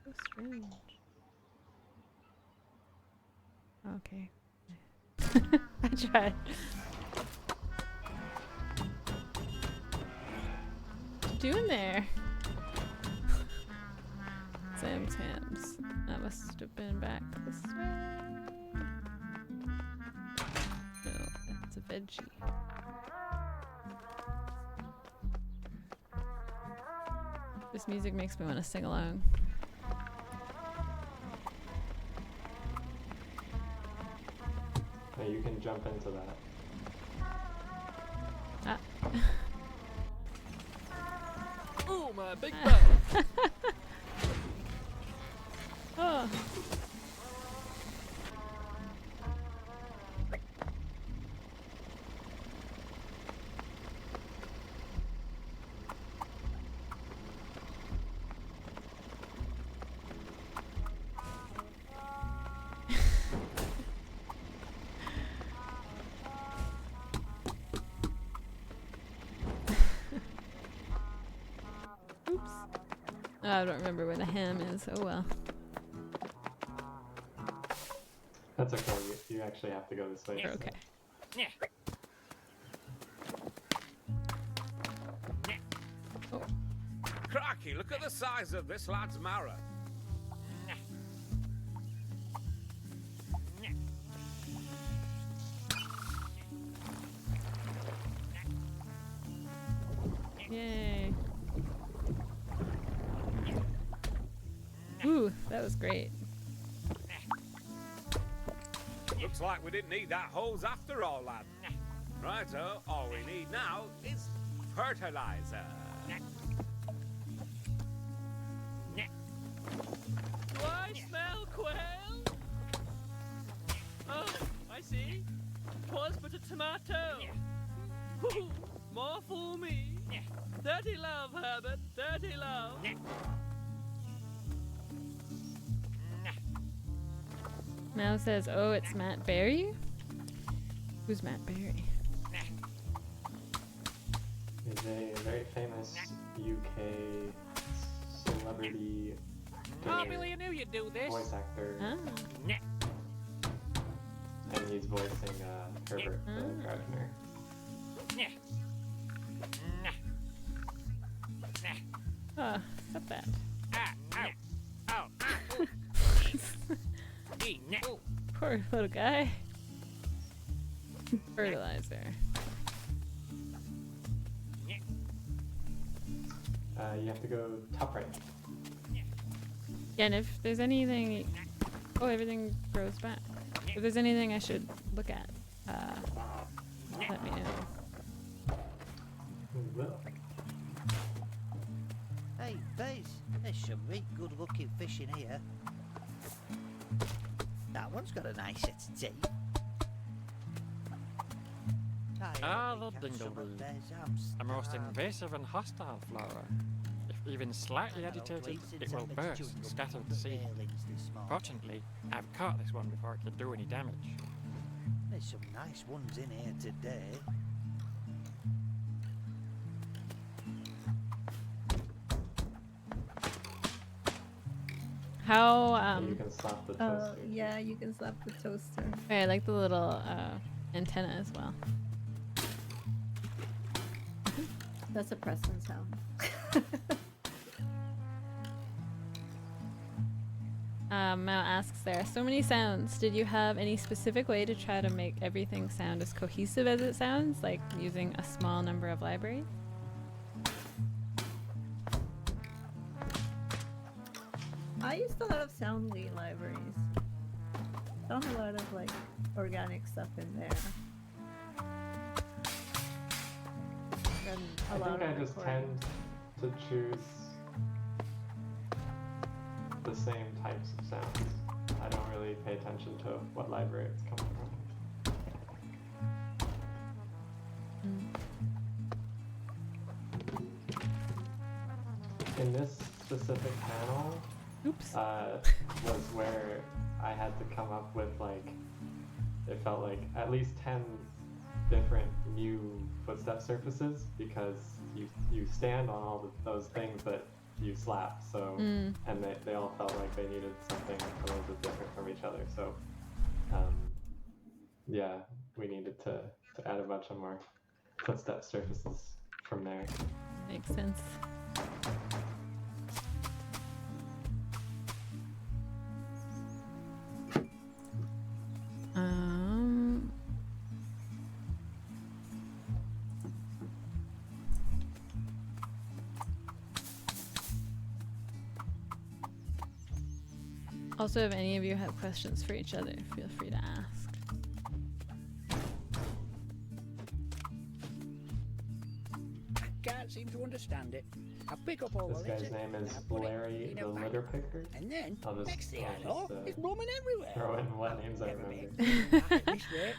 So strange. Okay. I tried. What you doing there? Sam's Hams. That must have been back this way. No, that's a veggie. This music makes me want to sing along. Now you can jump into that. Ah. Oh, my big bell. Oh. Oh, I don't remember where the ham is. Oh well. That's okay. You actually have to go this way. Okay. Yeah. Oh. Cracky, look at the size of this lad's marrow. Yay. Ooh, that was great. Looks like we didn't need that hose after all, lad. Righto, all we need now is fertilizer. Do I smell quail? Oh, I see. 'Twas but a tomato. Hoo, more for me. Dirty love, Herbert. Dirty love. Mal says, oh, it's Matt Berry? Who's Matt Berry? He's a very famous UK celebrity Oh, Billy, I knew you'd do this. voice actor. Ah. And he's voicing Herbert the gardener. Oh, not bad. Poor little guy. Fertilizer. You have to go top right. Yeah, and if there's anything... Oh, everything grows back. If there's anything I should look at, let me know. Will. Hey, Bez, there's some really good-looking fish in here. That one's got a nice set of teeth. Ah, the dingleweed. A most invasive and hostile flower. If even slightly agitated, it will burst and scatter the seed. Fortunately, I've caught this one before it could do any damage. There's some nice ones in here today. How, You can slap the toaster. Yeah, you can slap the toaster. I like the little antenna as well. That's a Preston sound. Mao asks, there are so many sounds. Did you have any specific way to try to make everything sound as cohesive as it sounds, like using a small number of libraries? I used a lot of Soundly libraries. Found a lot of like organic stuff in there. And a I lot think of I just recordings. tend to choose the same types of sounds. I don't really pay attention to what library it's coming from. In this specific panel, was where I had to come up with like, it felt like at least 10 different new footstep surfaces, because you stand on all those things that you slap, so and they all felt like they needed something a little bit different from each other, so yeah, we needed to add a bunch of more footstep surfaces from there. Makes sense. Also, if any of you have questions for each other, feel free to ask. I can't seem to understand it. I pick up all This the guy's litter, name and is I put it Larry in the a bag. Litter Picker. And then, I'll just, next thing I I'll know, just, it's blooming everywhere. throw in what names I Never remember. been at this rate.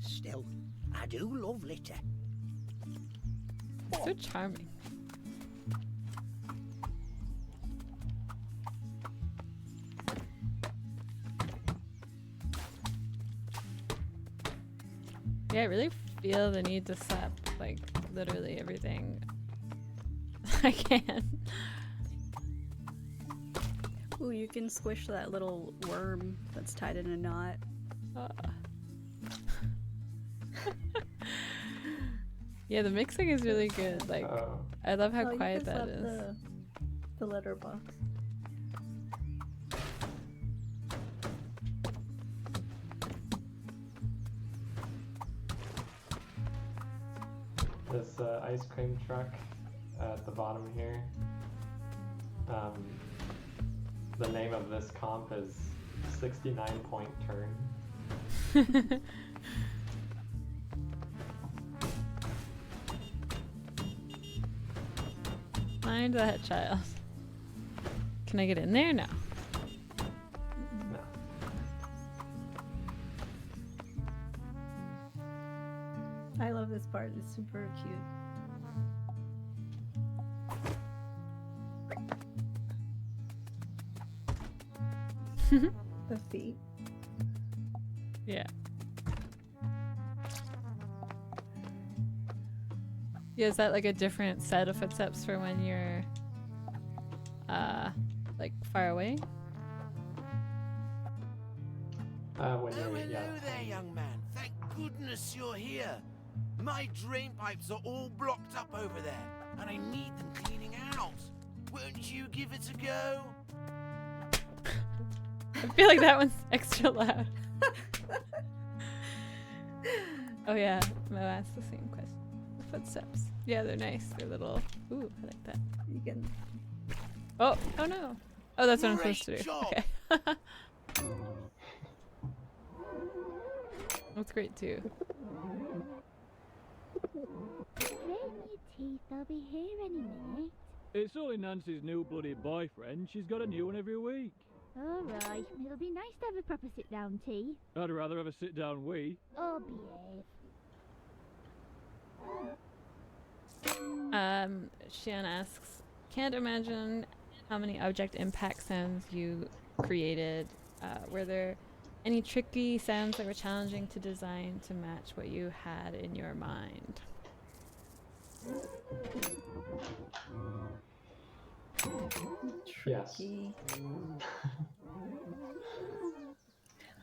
Still, I do love litter. So charming. Yeah, I really feel the need to slap like literally everything I can. Ooh, you can squish that little worm that's tied in a knot. Yeah, the mixing is really good. Like, I love how quiet you just that left is. The letterbox. This ice cream truck at the bottom here. The name of this comp is 69-point turn. Mind that child. Can I get in there? No. No. I love this part. It's super cute. The feet. Yeah. Yeah, is that like a different set of footsteps for when you're like far away? When Oh, you're, hello there, young man. Thank goodness you're here. My drain pipes are all blocked up over there, and I need them cleaning out. Won't you give it a go? I feel like that one's extra loud. Oh yeah, Mo asked the same question. The footsteps. Yeah, they're nice. They're little. Ooh, I like that. You can. Oh no. Oh, that's what I'm supposed to Great do. job. Okay. That's great too. Train your teeth, they'll be here any minute. It's only Nancy's new bloody boyfriend. She's got a new one every week. Alright, it'll be nice to have a proper sit-down tea. I'd rather have a sit-down wee. Oh, behave. Shan asks, can't imagine how many object impact sounds you created. Were there any tricky sounds that were challenging to design to match what you had in your mind? Yes.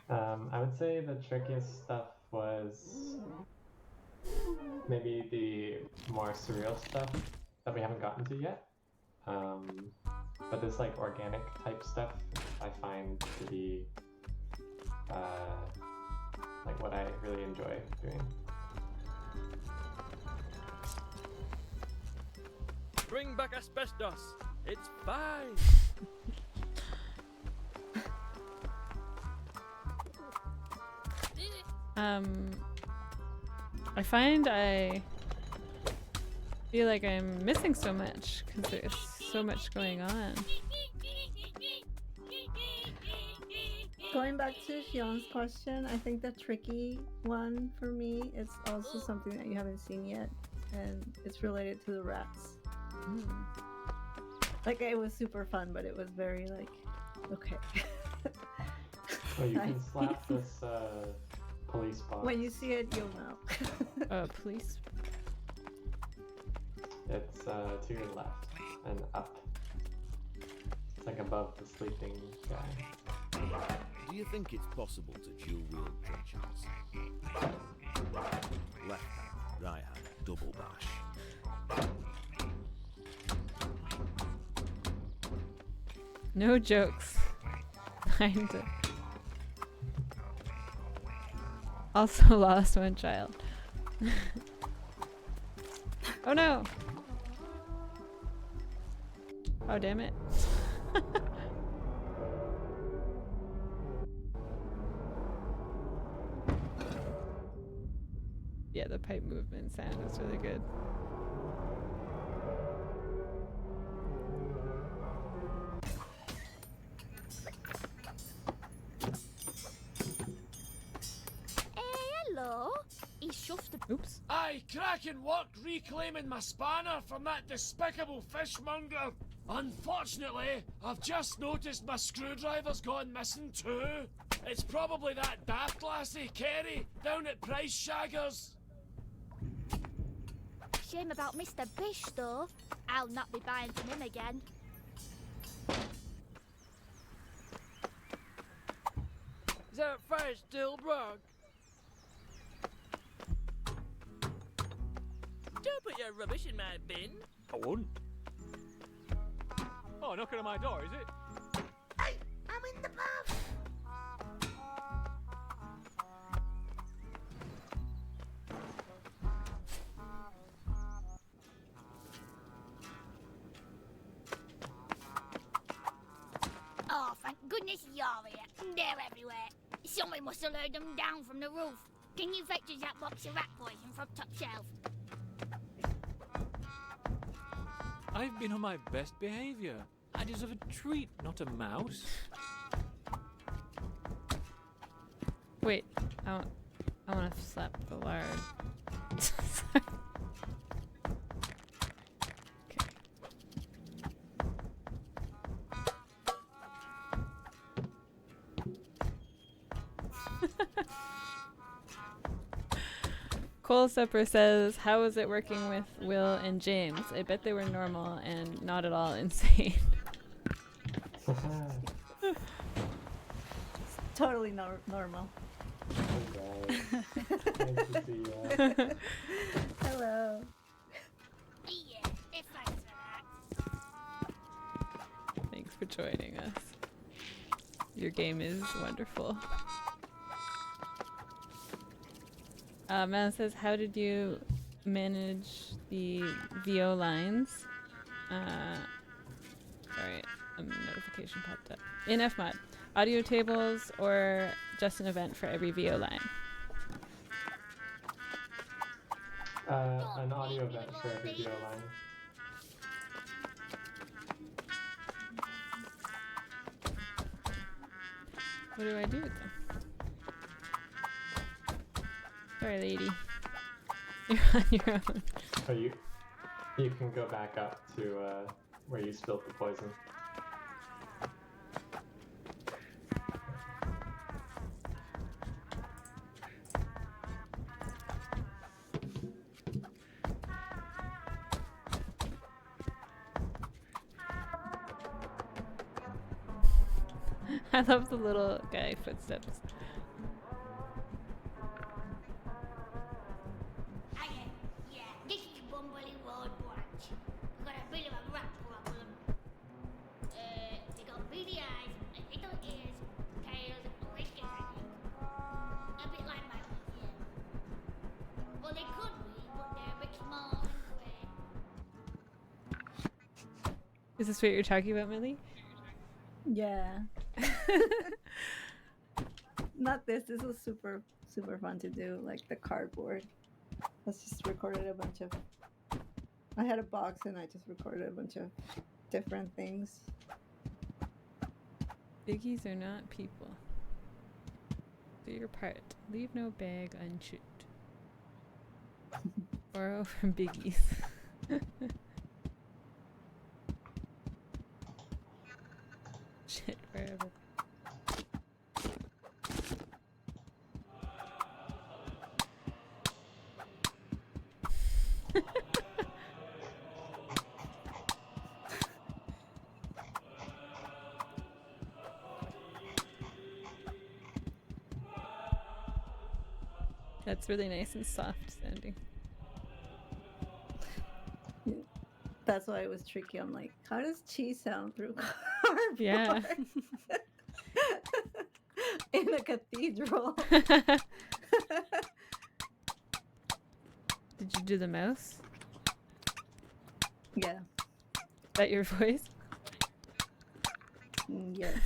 I would say the trickiest stuff was maybe the more surreal stuff that we haven't gotten to yet. But this like organic type stuff I find to be like what I really enjoy doing. Bring back asbestos. It's fine. I find I feel like I'm missing so much because there's so much going on. Going back to Xian's question, I think the tricky one for me is also something that you haven't seen yet, and it's related to the rats. Like, it was super fun, but it was very like, okay. Oh, you can slap this police box. When you see it, you'll know. Police? It's to your left and up. It's like above the sleeping guy. Do you think it's possible to dual wield trenchers? Left hand, right hand, double bash. No jokes. Kinda. Also lost one child. Oh no! Oh damn it. Yeah, the pipe movement sound is really good. Hello? He shoved a... Oops. Aye, cracking work reclaiming my spanner from that despicable fishmonger. Unfortunately, I've just noticed my screwdriver's gone missing too. It's probably that daft lassie, Kerry, down at Price Shaggers. Shame about Mr. Bish, though. I'll not be buying from him again. that face still broke? Don't put your rubbish in my bin. I wouldn't. Oh, knocking on my door, is it? Hey, I'm in the bath. Oh, thank goodness you're here. They're everywhere. Someone must have lured them down from the roof. Can you fetch us that box of rat poison from top shelf? I've been on my best behaviour. I deserve a treat, not a mouse. Wait, I want to slap the lard. Cole Sepper says, how is it working with Will and James? I bet they were normal and not at all insane. Totally normal. Hello. Yeah, thanks for that. Thanks for joining us. Your game is wonderful. Man says, how did you manage the VO lines? Sorry, a notification popped up. In Fmod, audio tables or just an event for every VO line? An audio event for every VO line. What do I do with them? Sorry, lady. You're on your own. Oh, you can go back up to where you spilled the poison. I love the little guy footsteps. Yeah, this is Bumbly Road branch. We've got a bit of a rat problem. They got beady eyes, and little ears, tails, and whiskers, I think. A bit like my ones, yeah. Well, they could be, but they're a bit small and grey. Is this what you're talking about, Millie? Yeah. Not this. This was super fun to do. Like the cardboard. Let's just recorded a bunch of. I had a box and I just recorded a bunch of different things. Biggies are not people. Do your part. Leave no bag unchewed. Borrow from biggies. Shit, wherever. That's really nice and soft sounding. That's why it was tricky. I'm like, how does cheese sound through cardboard? Yeah. In a cathedral. Did you do the mouse? Yeah. Is that your voice? Yes.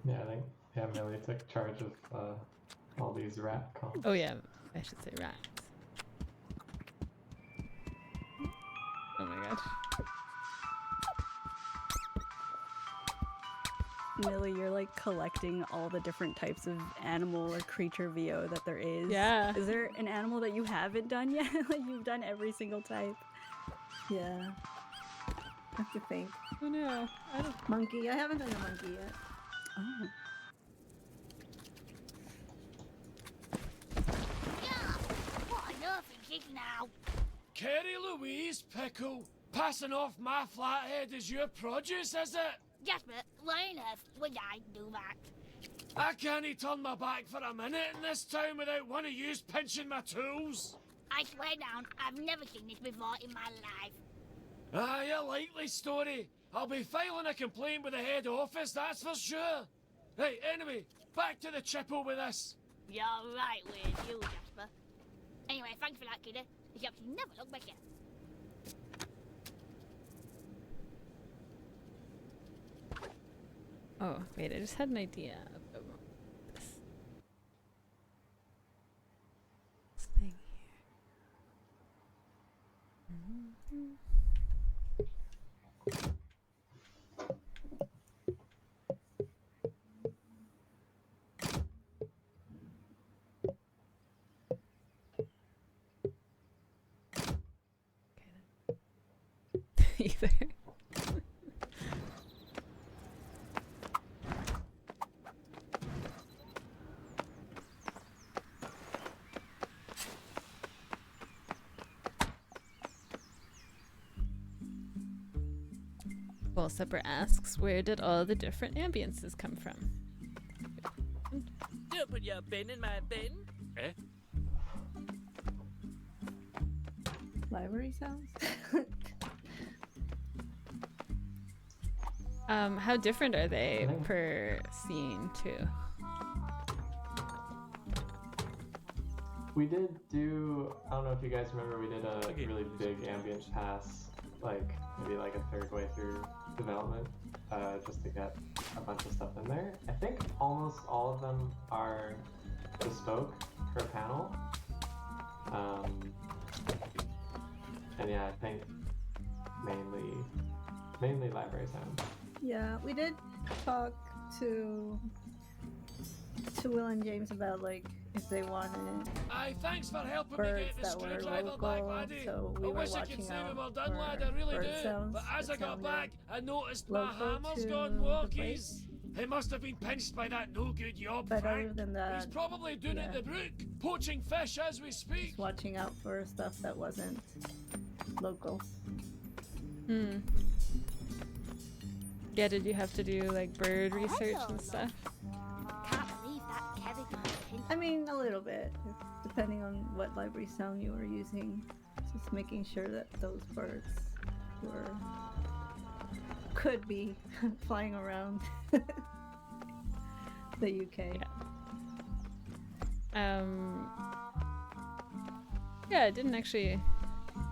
Yeah, I think Millie took charge of all these rat comps. Oh yeah, I should say rats. Oh my gosh. Millie, you're like collecting all the different types of animal or creature VO that there is. Yeah. Is there an animal that you haven't done yet? Like you've done every single type. Yeah. I have to think. Oh no. I don't... Monkey. I haven't done a monkey yet. Oh. Yeah, what on earth is it now? Carrie Louise Pickle, passing off my flathead as your produce, is it? Jasper, why on earth would I do that? I can't turn my back for a minute in this town without one of yous pinching my tools. I swear down, I've never seen this before in my life. Aye, a likely story. I'll be filing a complaint with the head office, that's for sure. Right, anyway, back to the chippo with this. You're right with you, Jasper. Anyway, thanks for that, kiddo. The shops never look better. Oh, wait, I just had an idea about this thing here. Either. Well, Supper asks, where did all the different ambiences come from? Don't put your bin in my bin. Eh? Library sounds? How different are they per scene, too? We did do, I don't know if you guys remember, we did a really big ambient pass, like maybe like a third way through development, just to get a bunch of stuff in there. I think almost all of them are bespoke per panel. And yeah, I think mainly library sound. Yeah, we did talk to Will and James about like if they wanted Aye, thanks for helping me birds get the that were screwdriver back, local, laddie. so we I were wish I could watching say we were out done, lad, for I really bird do. sounds But as I that got sounded back, I noticed my local hammer's to gone the walkies. place. He must have been pinched by that no-good yob, But Frank. other than that, He's probably doing it in the brook, poaching fish as we speak. just watching out for stuff that wasn't local. Yeah, did you have to do like bird research and stuff? Can't believe that Kevin got pinched. I mean, a little bit, depending on what library sound you were using. Just making sure that those birds could be flying around the UK. Yeah, I didn't actually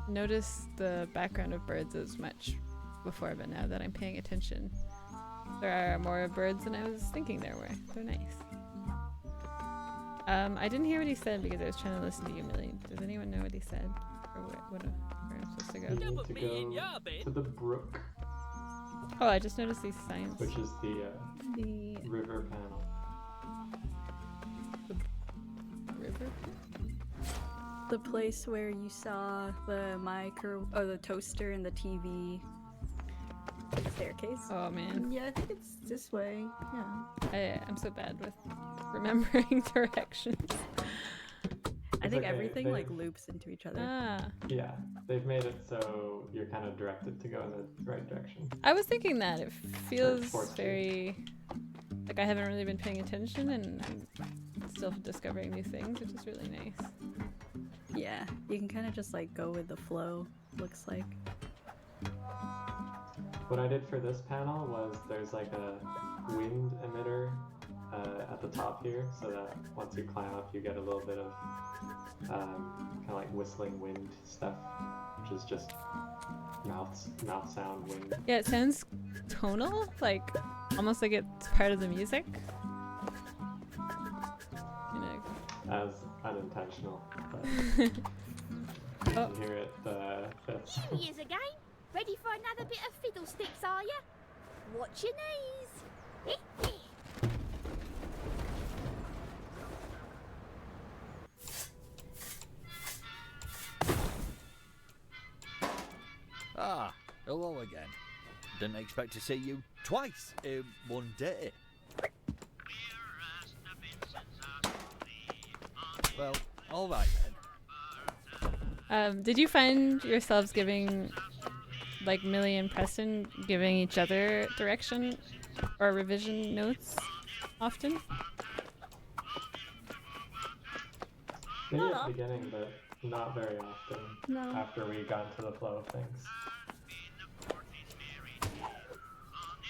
notice the background of birds as much before, but now that I'm paying attention, there are more birds than I was thinking there were. They're nice. I didn't hear what he said because I was trying to listen to you, Millie. Does anyone know what he said? Or where I'm supposed to go? You need to go to the brook, Oh, I just noticed these signs. which is the river panel. River? The place where you saw the the toaster and the TV staircase. Oh man. Yeah, I think it's this way. Yeah. I'm so bad with remembering directions. I think okay, everything like loops into each other. Yeah, they've made it so you're kind of directed to go in the right direction. I was thinking that it feels forced to. very like I haven't really been paying attention and I'm still discovering new things, which is really nice. Yeah, you can kind of just like go with the flow, looks like. What I did for this panel was there's like a wind emitter at the top here, so that once you climb up you get a little bit of kind of like whistling wind stuff, which is just mouth sound wind. Yeah, it sounds tonal, like almost like it's part of the music. You know. As unintentional, but you can hear it. That's Here he is again. Ready for another bit of fiddlesticks, are ya? Watch your knees. Ah, hello again. Didn't expect to see you twice in one day. Well, all right then. Did you find yourselves giving like Millie and Preston giving each other direction or revision notes often? Maybe at the beginning, but not very often. No. After we got into the flow of things.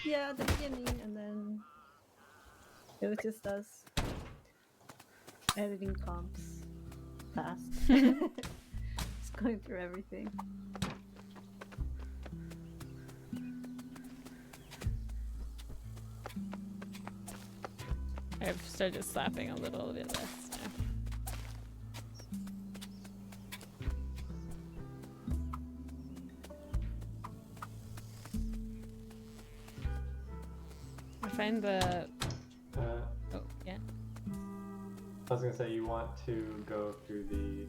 Yeah, at the beginning, and then it was just us editing comps fast. Just going through everything. I've started slapping a little bit less now. I find the... oh, yeah. I was gonna say you want to go through the...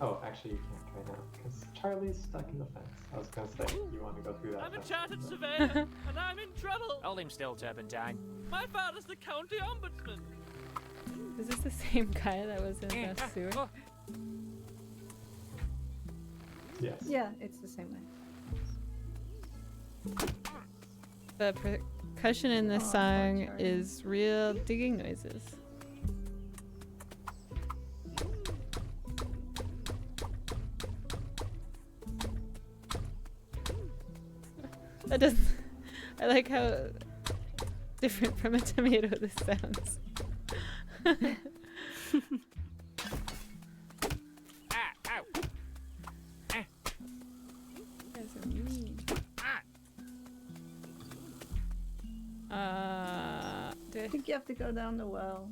Oh, actually you can't right now, because Charlie's stuck in the fence. I was gonna say you want to go through that. I'm a fence. chartered surveyor, and I'm in trouble. Hold him still, Turpentine. My father's the county ombudsman. Is this the same guy that was in the sewer? Yes. Yeah, it's the same way. The percussion in this song is real digging noises. That doesn't... I like how different from a tomato this sounds. Ah, ow. You guys are mean. I think you have to go down the well.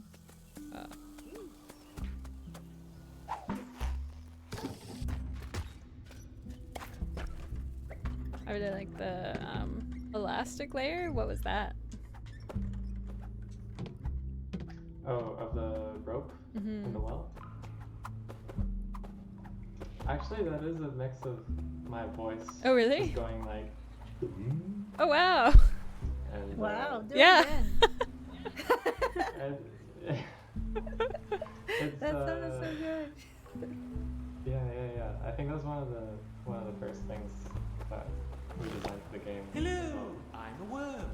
I really like the elastic layer. What was that? Oh, of the rope in the well? Actually, that is a mix of my voice. Oh, really? Just going like... Oh, wow. And, Wow, do yeah. it again. and it's, That sounded so good. Yeah. I think that's one of the first things that we designed for the game. Hello, I'm a worm.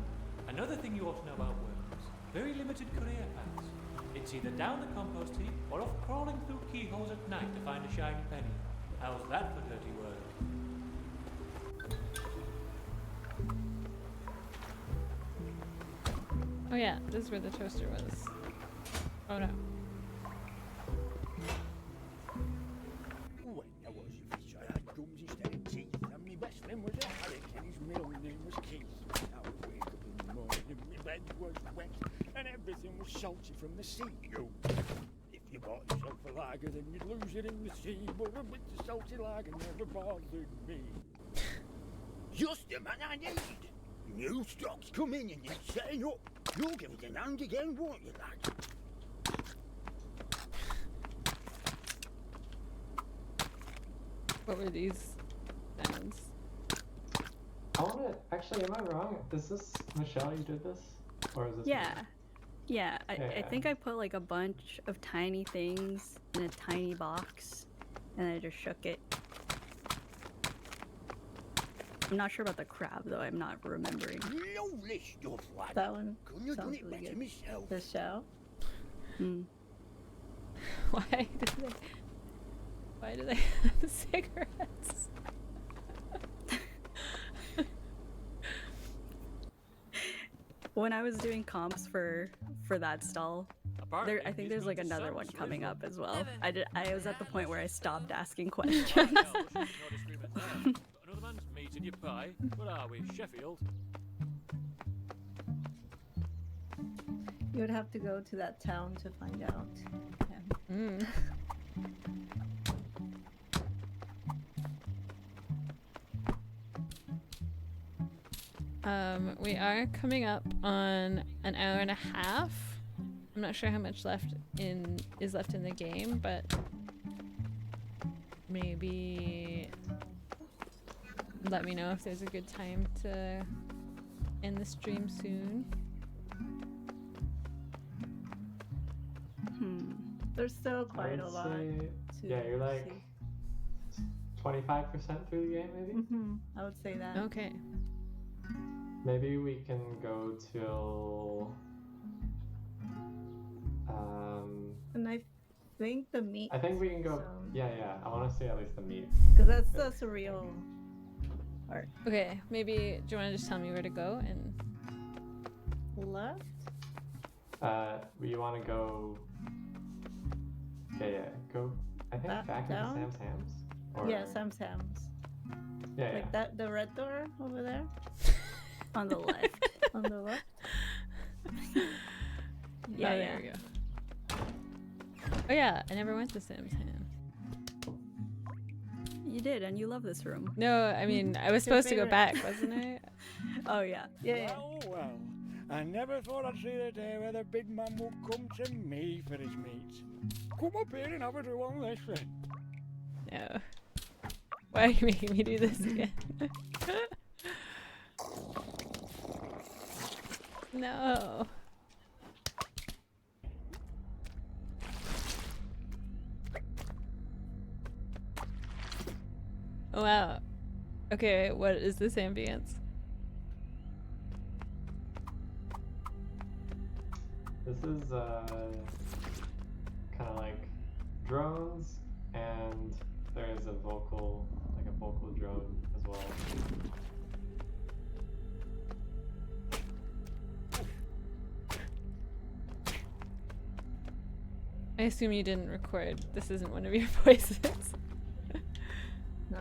Another thing you ought to know about worms. Very limited career paths. It's either down the compost heap or off crawling through keyholes at night to find a shiny penny. How's that for dirty work? Oh yeah, this is where the toaster was. Oh no. When I was a fish, I had gums instead of teeth, and my best friend was a Harry, and his middle name was Keith. I would wake up in the morning, and my bed was wet, and everything was salty from the sea. If you bought yourself a lager, then you'd lose it in the sea, but a bit of salty lager never bothered me. Just the man I need. New stock's coming and it's setting up. You'll give it an hand again, won't you, lad? What were these sounds? I wanna... Actually, am I wrong? Is this Michelle you did this? Or is this... Yeah. Yeah, I Yeah. think I put like a bunch of tiny things in a tiny box and I just shook it. I'm not sure about the crab though, I'm not remembering. Lovely stuff, lad. That one Couldn't have done sounds it really better good. myself. The shell. Why do they have cigarettes? When I was doing comps for that stall, I think there's like another one coming up as well. I was at the point where I stopped asking questions. Another man's meat in your pie. What are we, Sheffield? You would have to go to that town to find out. Yeah. We are coming up on an hour and a half. I'm not sure how much is left in the game, but maybe let me know if there's a good time to end the stream soon. There's still quite a lot. Yeah, you're like 25% through the game, maybe? I would say that. Okay. Maybe we can go till... And I think the meat. I think we can go... Yeah. I want to see at least the meat. Because that's the surreal part. Okay, maybe do you want to just tell me where to go and left? You want to go... Yeah. Go, I think, back into Sam's Hams? Or... Yeah, Sam's Hams. Yeah, like that, the red door over there? On the left. On the left? Yeah, there we go. Oh yeah, I never went to Sam's Hams. You did, and you love this room. No, I mean, I was supposed to go back, wasn't I? Oh yeah. Well. I never thought I'd see the day where the big man would come to me for his meat. Come up here and have a do on this then. No. Why are you making me do this again? No. Oh, wow. Okay, what is this ambience? This is kind of like drones, and there is a vocal drone as well. I assume you didn't record. This isn't one of your voices. No.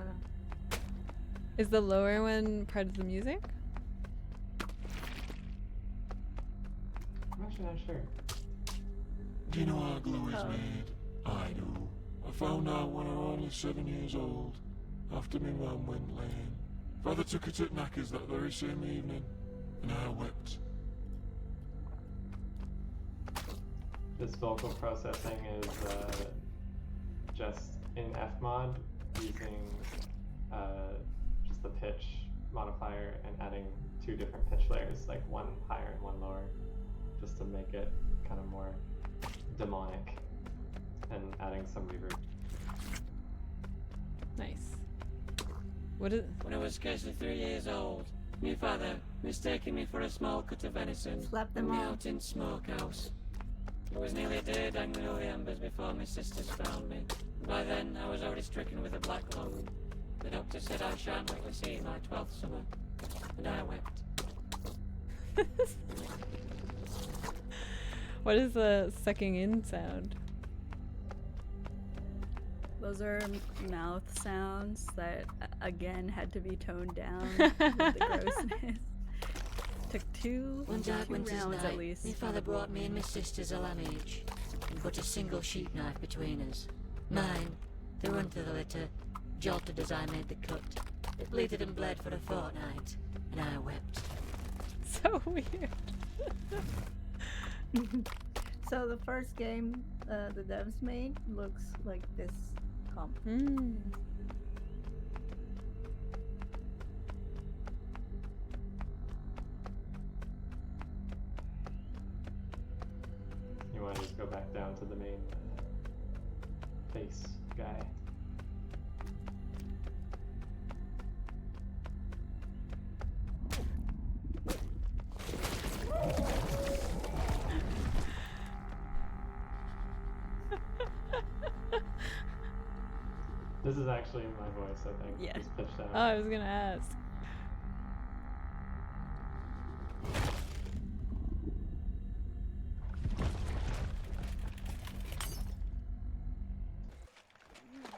Is the lower one part of the music? I'm actually not sure. Do you know how glow is made? I do. I found out when I was only 7 years old, after my mum went lame. Father took her to Knackers that very same evening, and I wept. This vocal processing is just in Fmod, using just the pitch modifier and adding 2 different pitch layers, like one higher and one lower, just to make it kind of more demonic, and adding some reverb. Nice. What is? When I was scarcely 3 years old, my father, mistaking me for a small cut of venison, Slap put them me all. out in smokehouse. It was nearly a day dangling over the embers before my sisters found me. By then, I was already stricken with a black lung. The doctor said I shan't likely see my 12th summer, and I wept. What is the sucking in sound? Those are mouth sounds that, again, had to be toned down with the grossness. Took two winter's rounds night, at least. my father brought me and my sisters a lamb each, and put a single sheep knife between us. Mine, the run to the litter, jolted as I made the cut. It bleated and bled for a fortnight, and I wept. So weird. So the first game the devs made looks like this comp. You want to just go back down to the main face guy. This is actually my voice, I think. Yeah. Just pitched down. Oh, I was gonna ask.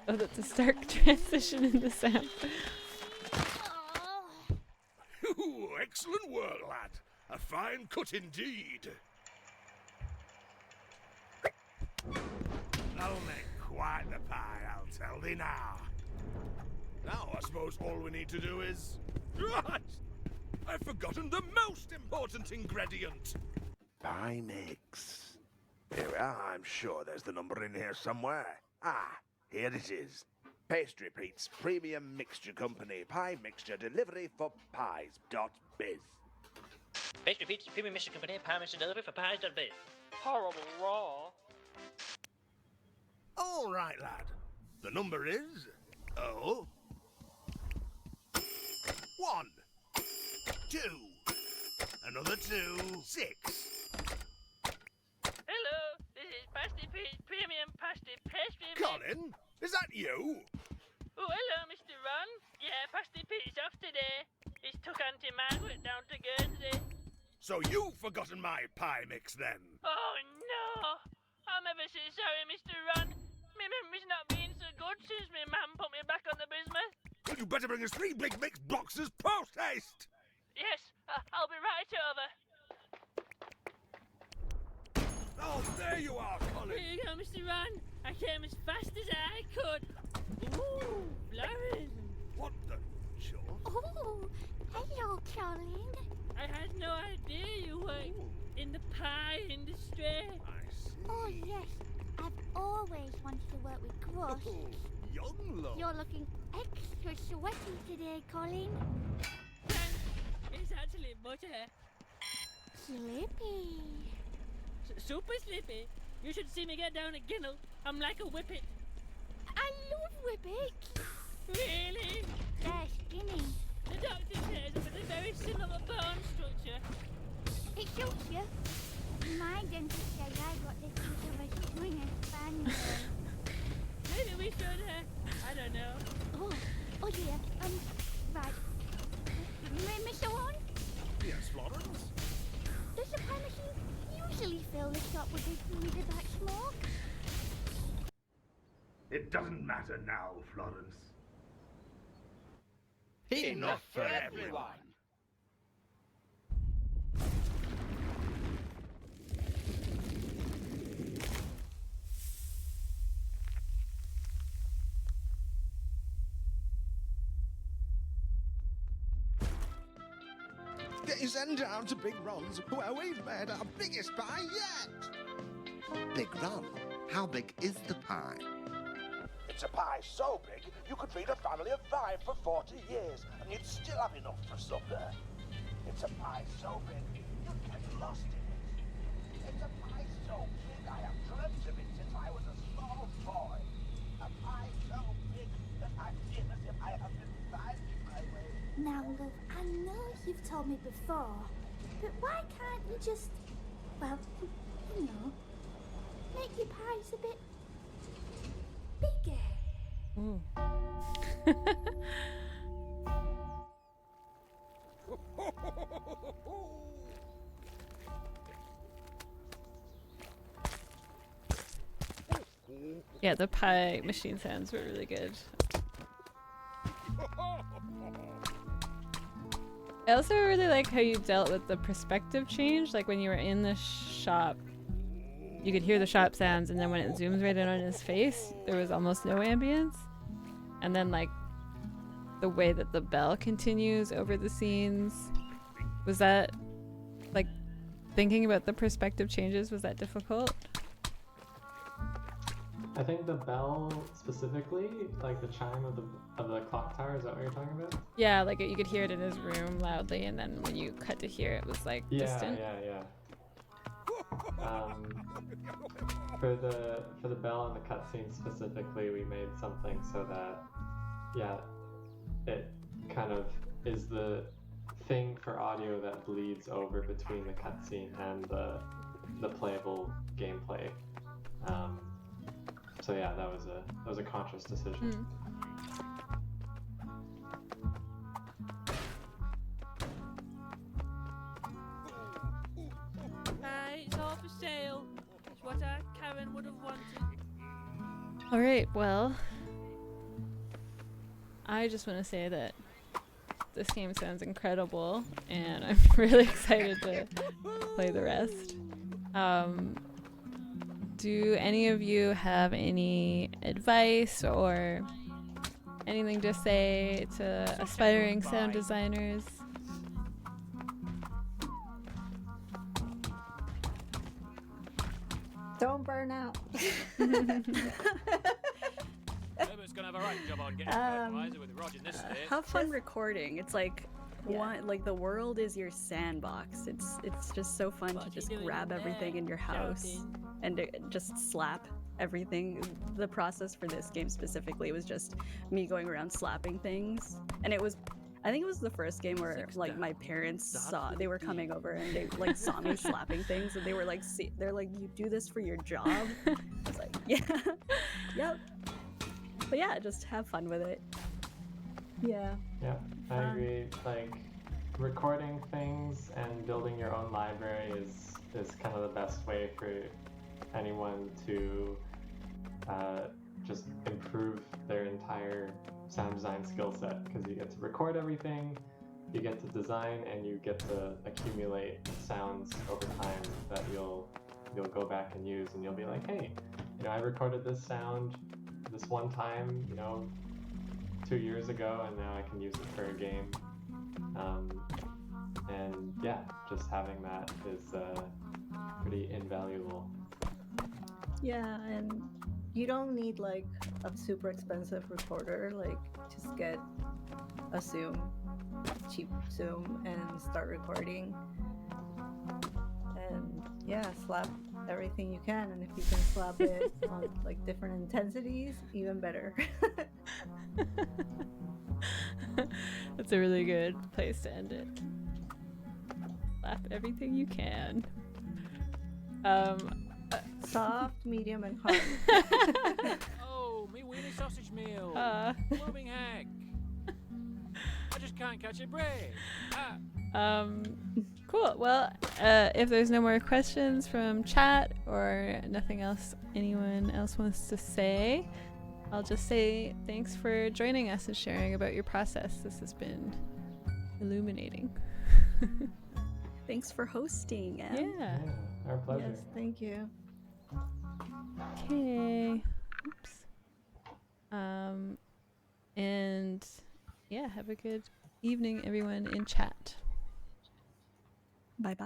Oh, that's a stark transition in the sound. Ooh, excellent work, lad. A fine cut indeed. That'll make quite the pie, I'll tell thee now. Now, I suppose all we need to do is... Right! I've forgotten the most important ingredient. Pie mix. Here we are. I'm sure there's the number in here somewhere. Ah, here it is. Pastry Pete's Premium Mixture Company. Pie mixture delivery for pies.biz. Pastry Pete's Premium Mixture Company, Pie Mixture Delivery for pies.biz. Horrible raw. All right, lad. The number is 1, 2, another 2, 6. Hello, this is Pasty Pete's Premium Pasty Pastry Mix. Colin, is that you? Oh, hello, Mr. Ron. Yeah, Pasty Pete's off today. He's took Auntie Margaret down to Guernsey. So you've forgotten my pie mix then? Oh, no. I'm ever so sorry, Mr. Ron. My memory's not been so good since my mum put me back on the bismuth. Well, you better bring us 3 big mixed boxes post haste. Yes, I'll be right over. Oh, there you are, Colin. Here you go, Mr. Ron. I came as fast as I could. Ooh, Florence. What the chuck? Oh, hello, Colin. I had no idea you worked in the pie industry. I see. Oh, yes. I've always wanted to work with Gross. Young love. You're looking extra sweaty today, Colin. It's actually butter. Slippy. Super slippy. You should see me get down at Ginnell. I'm like a whippet. I love whippets. Really? They're skinny. The doctor says I'm with a very similar bone structure. It suits you. My dentist says I got the teeth of a Springer Spaniel. Maybe we should, I don't know. Oh dear. Right. Mr. Ron? Yes, Florence? Does the pie machine usually fill the shop with that smoke? It doesn't matter now, Florence. Enough for everyone. Get send down to Big Ron's, where we've made our biggest pie yet. Big Ron, how big is the pie? It's a pie so big, you could feed a family of 5 for 40 years, and you'd still have enough for supper. It's a pie so big, you'd get lost in it. It's a pie so big, I have dreamt of it since I was a small boy. A pie so big that I feel as if I have been finding my way. Now, love, I know you've told me before, but why can't you just, well, you know, make your pies a bit bigger? Ooh. Yeah, the pie machine sounds were really good. I also really like how you dealt with the perspective change. Like when you were in the shop, you could hear the shop sounds, and then when it zooms right in on his face, there was almost no ambience. And then like the way that the bell continues over the scenes, was that like thinking about the perspective changes, was that difficult? I think the bell specifically, like the chime of the clock tower, is that what you're talking about? Yeah, like you could hear it in his room loudly, and then when you cut to hear it, was like distant. Yeah. For the bell and the cutscene specifically, we made something so that it kind of is the thing for audio that bleeds over between the cutscene and the playable gameplay. So yeah, that was a conscious decision. It's all for sale. It's what our Karen would have wanted. All right, well, I just want to say that this game sounds incredible, and I'm really excited to play the rest. Do any of you have any advice or anything to say to aspiring sound designers? Don't burn out. Herbert's gonna have a right job on getting fertilizer with Roger in this state. Have fun recording. It's like like the world is your sandbox. It's just so fun to just grab everything in your house and to just slap everything. The process for this game specifically was just me going around slapping things, and it was I think it was the first game where like my parents saw they were coming over and they like saw me slapping things and they were like, they're like, you do this for your job? I was like, yeah, yep. But yeah, just have fun with it. Yeah. Yeah, I agree. Like recording things and building your own library is kind of the best way for anyone to just improve their entire sound design skill set, because you get to record everything, you get to design, and you get to accumulate sounds over time that you'll go back and use, and you'll be like, hey, you know, I recorded this sound this one time, you know, 2 years ago, and now I can use it for a game. And yeah, just having that is pretty invaluable. Yeah, and you don't need like a super expensive recorder. Like, just get a Zoom, cheap Zoom, and start recording. And yeah, slap everything you can. And if you can slap it on like different intensities, even better. That's a really good place to end it. Laugh everything you can. Soft, medium, and hard. Oh, me weenie sausage meal. Moving hack. I just can't catch a break. Cool. Well, if there's no more questions from chat or nothing else anyone else wants to say, I'll just say thanks for joining us and sharing about your process. This has been illuminating. Thanks for hosting, Em. Yeah. Our pleasure. Yes, thank you. Okay. Oops. And yeah, have a good evening, everyone in chat. Bye-bye.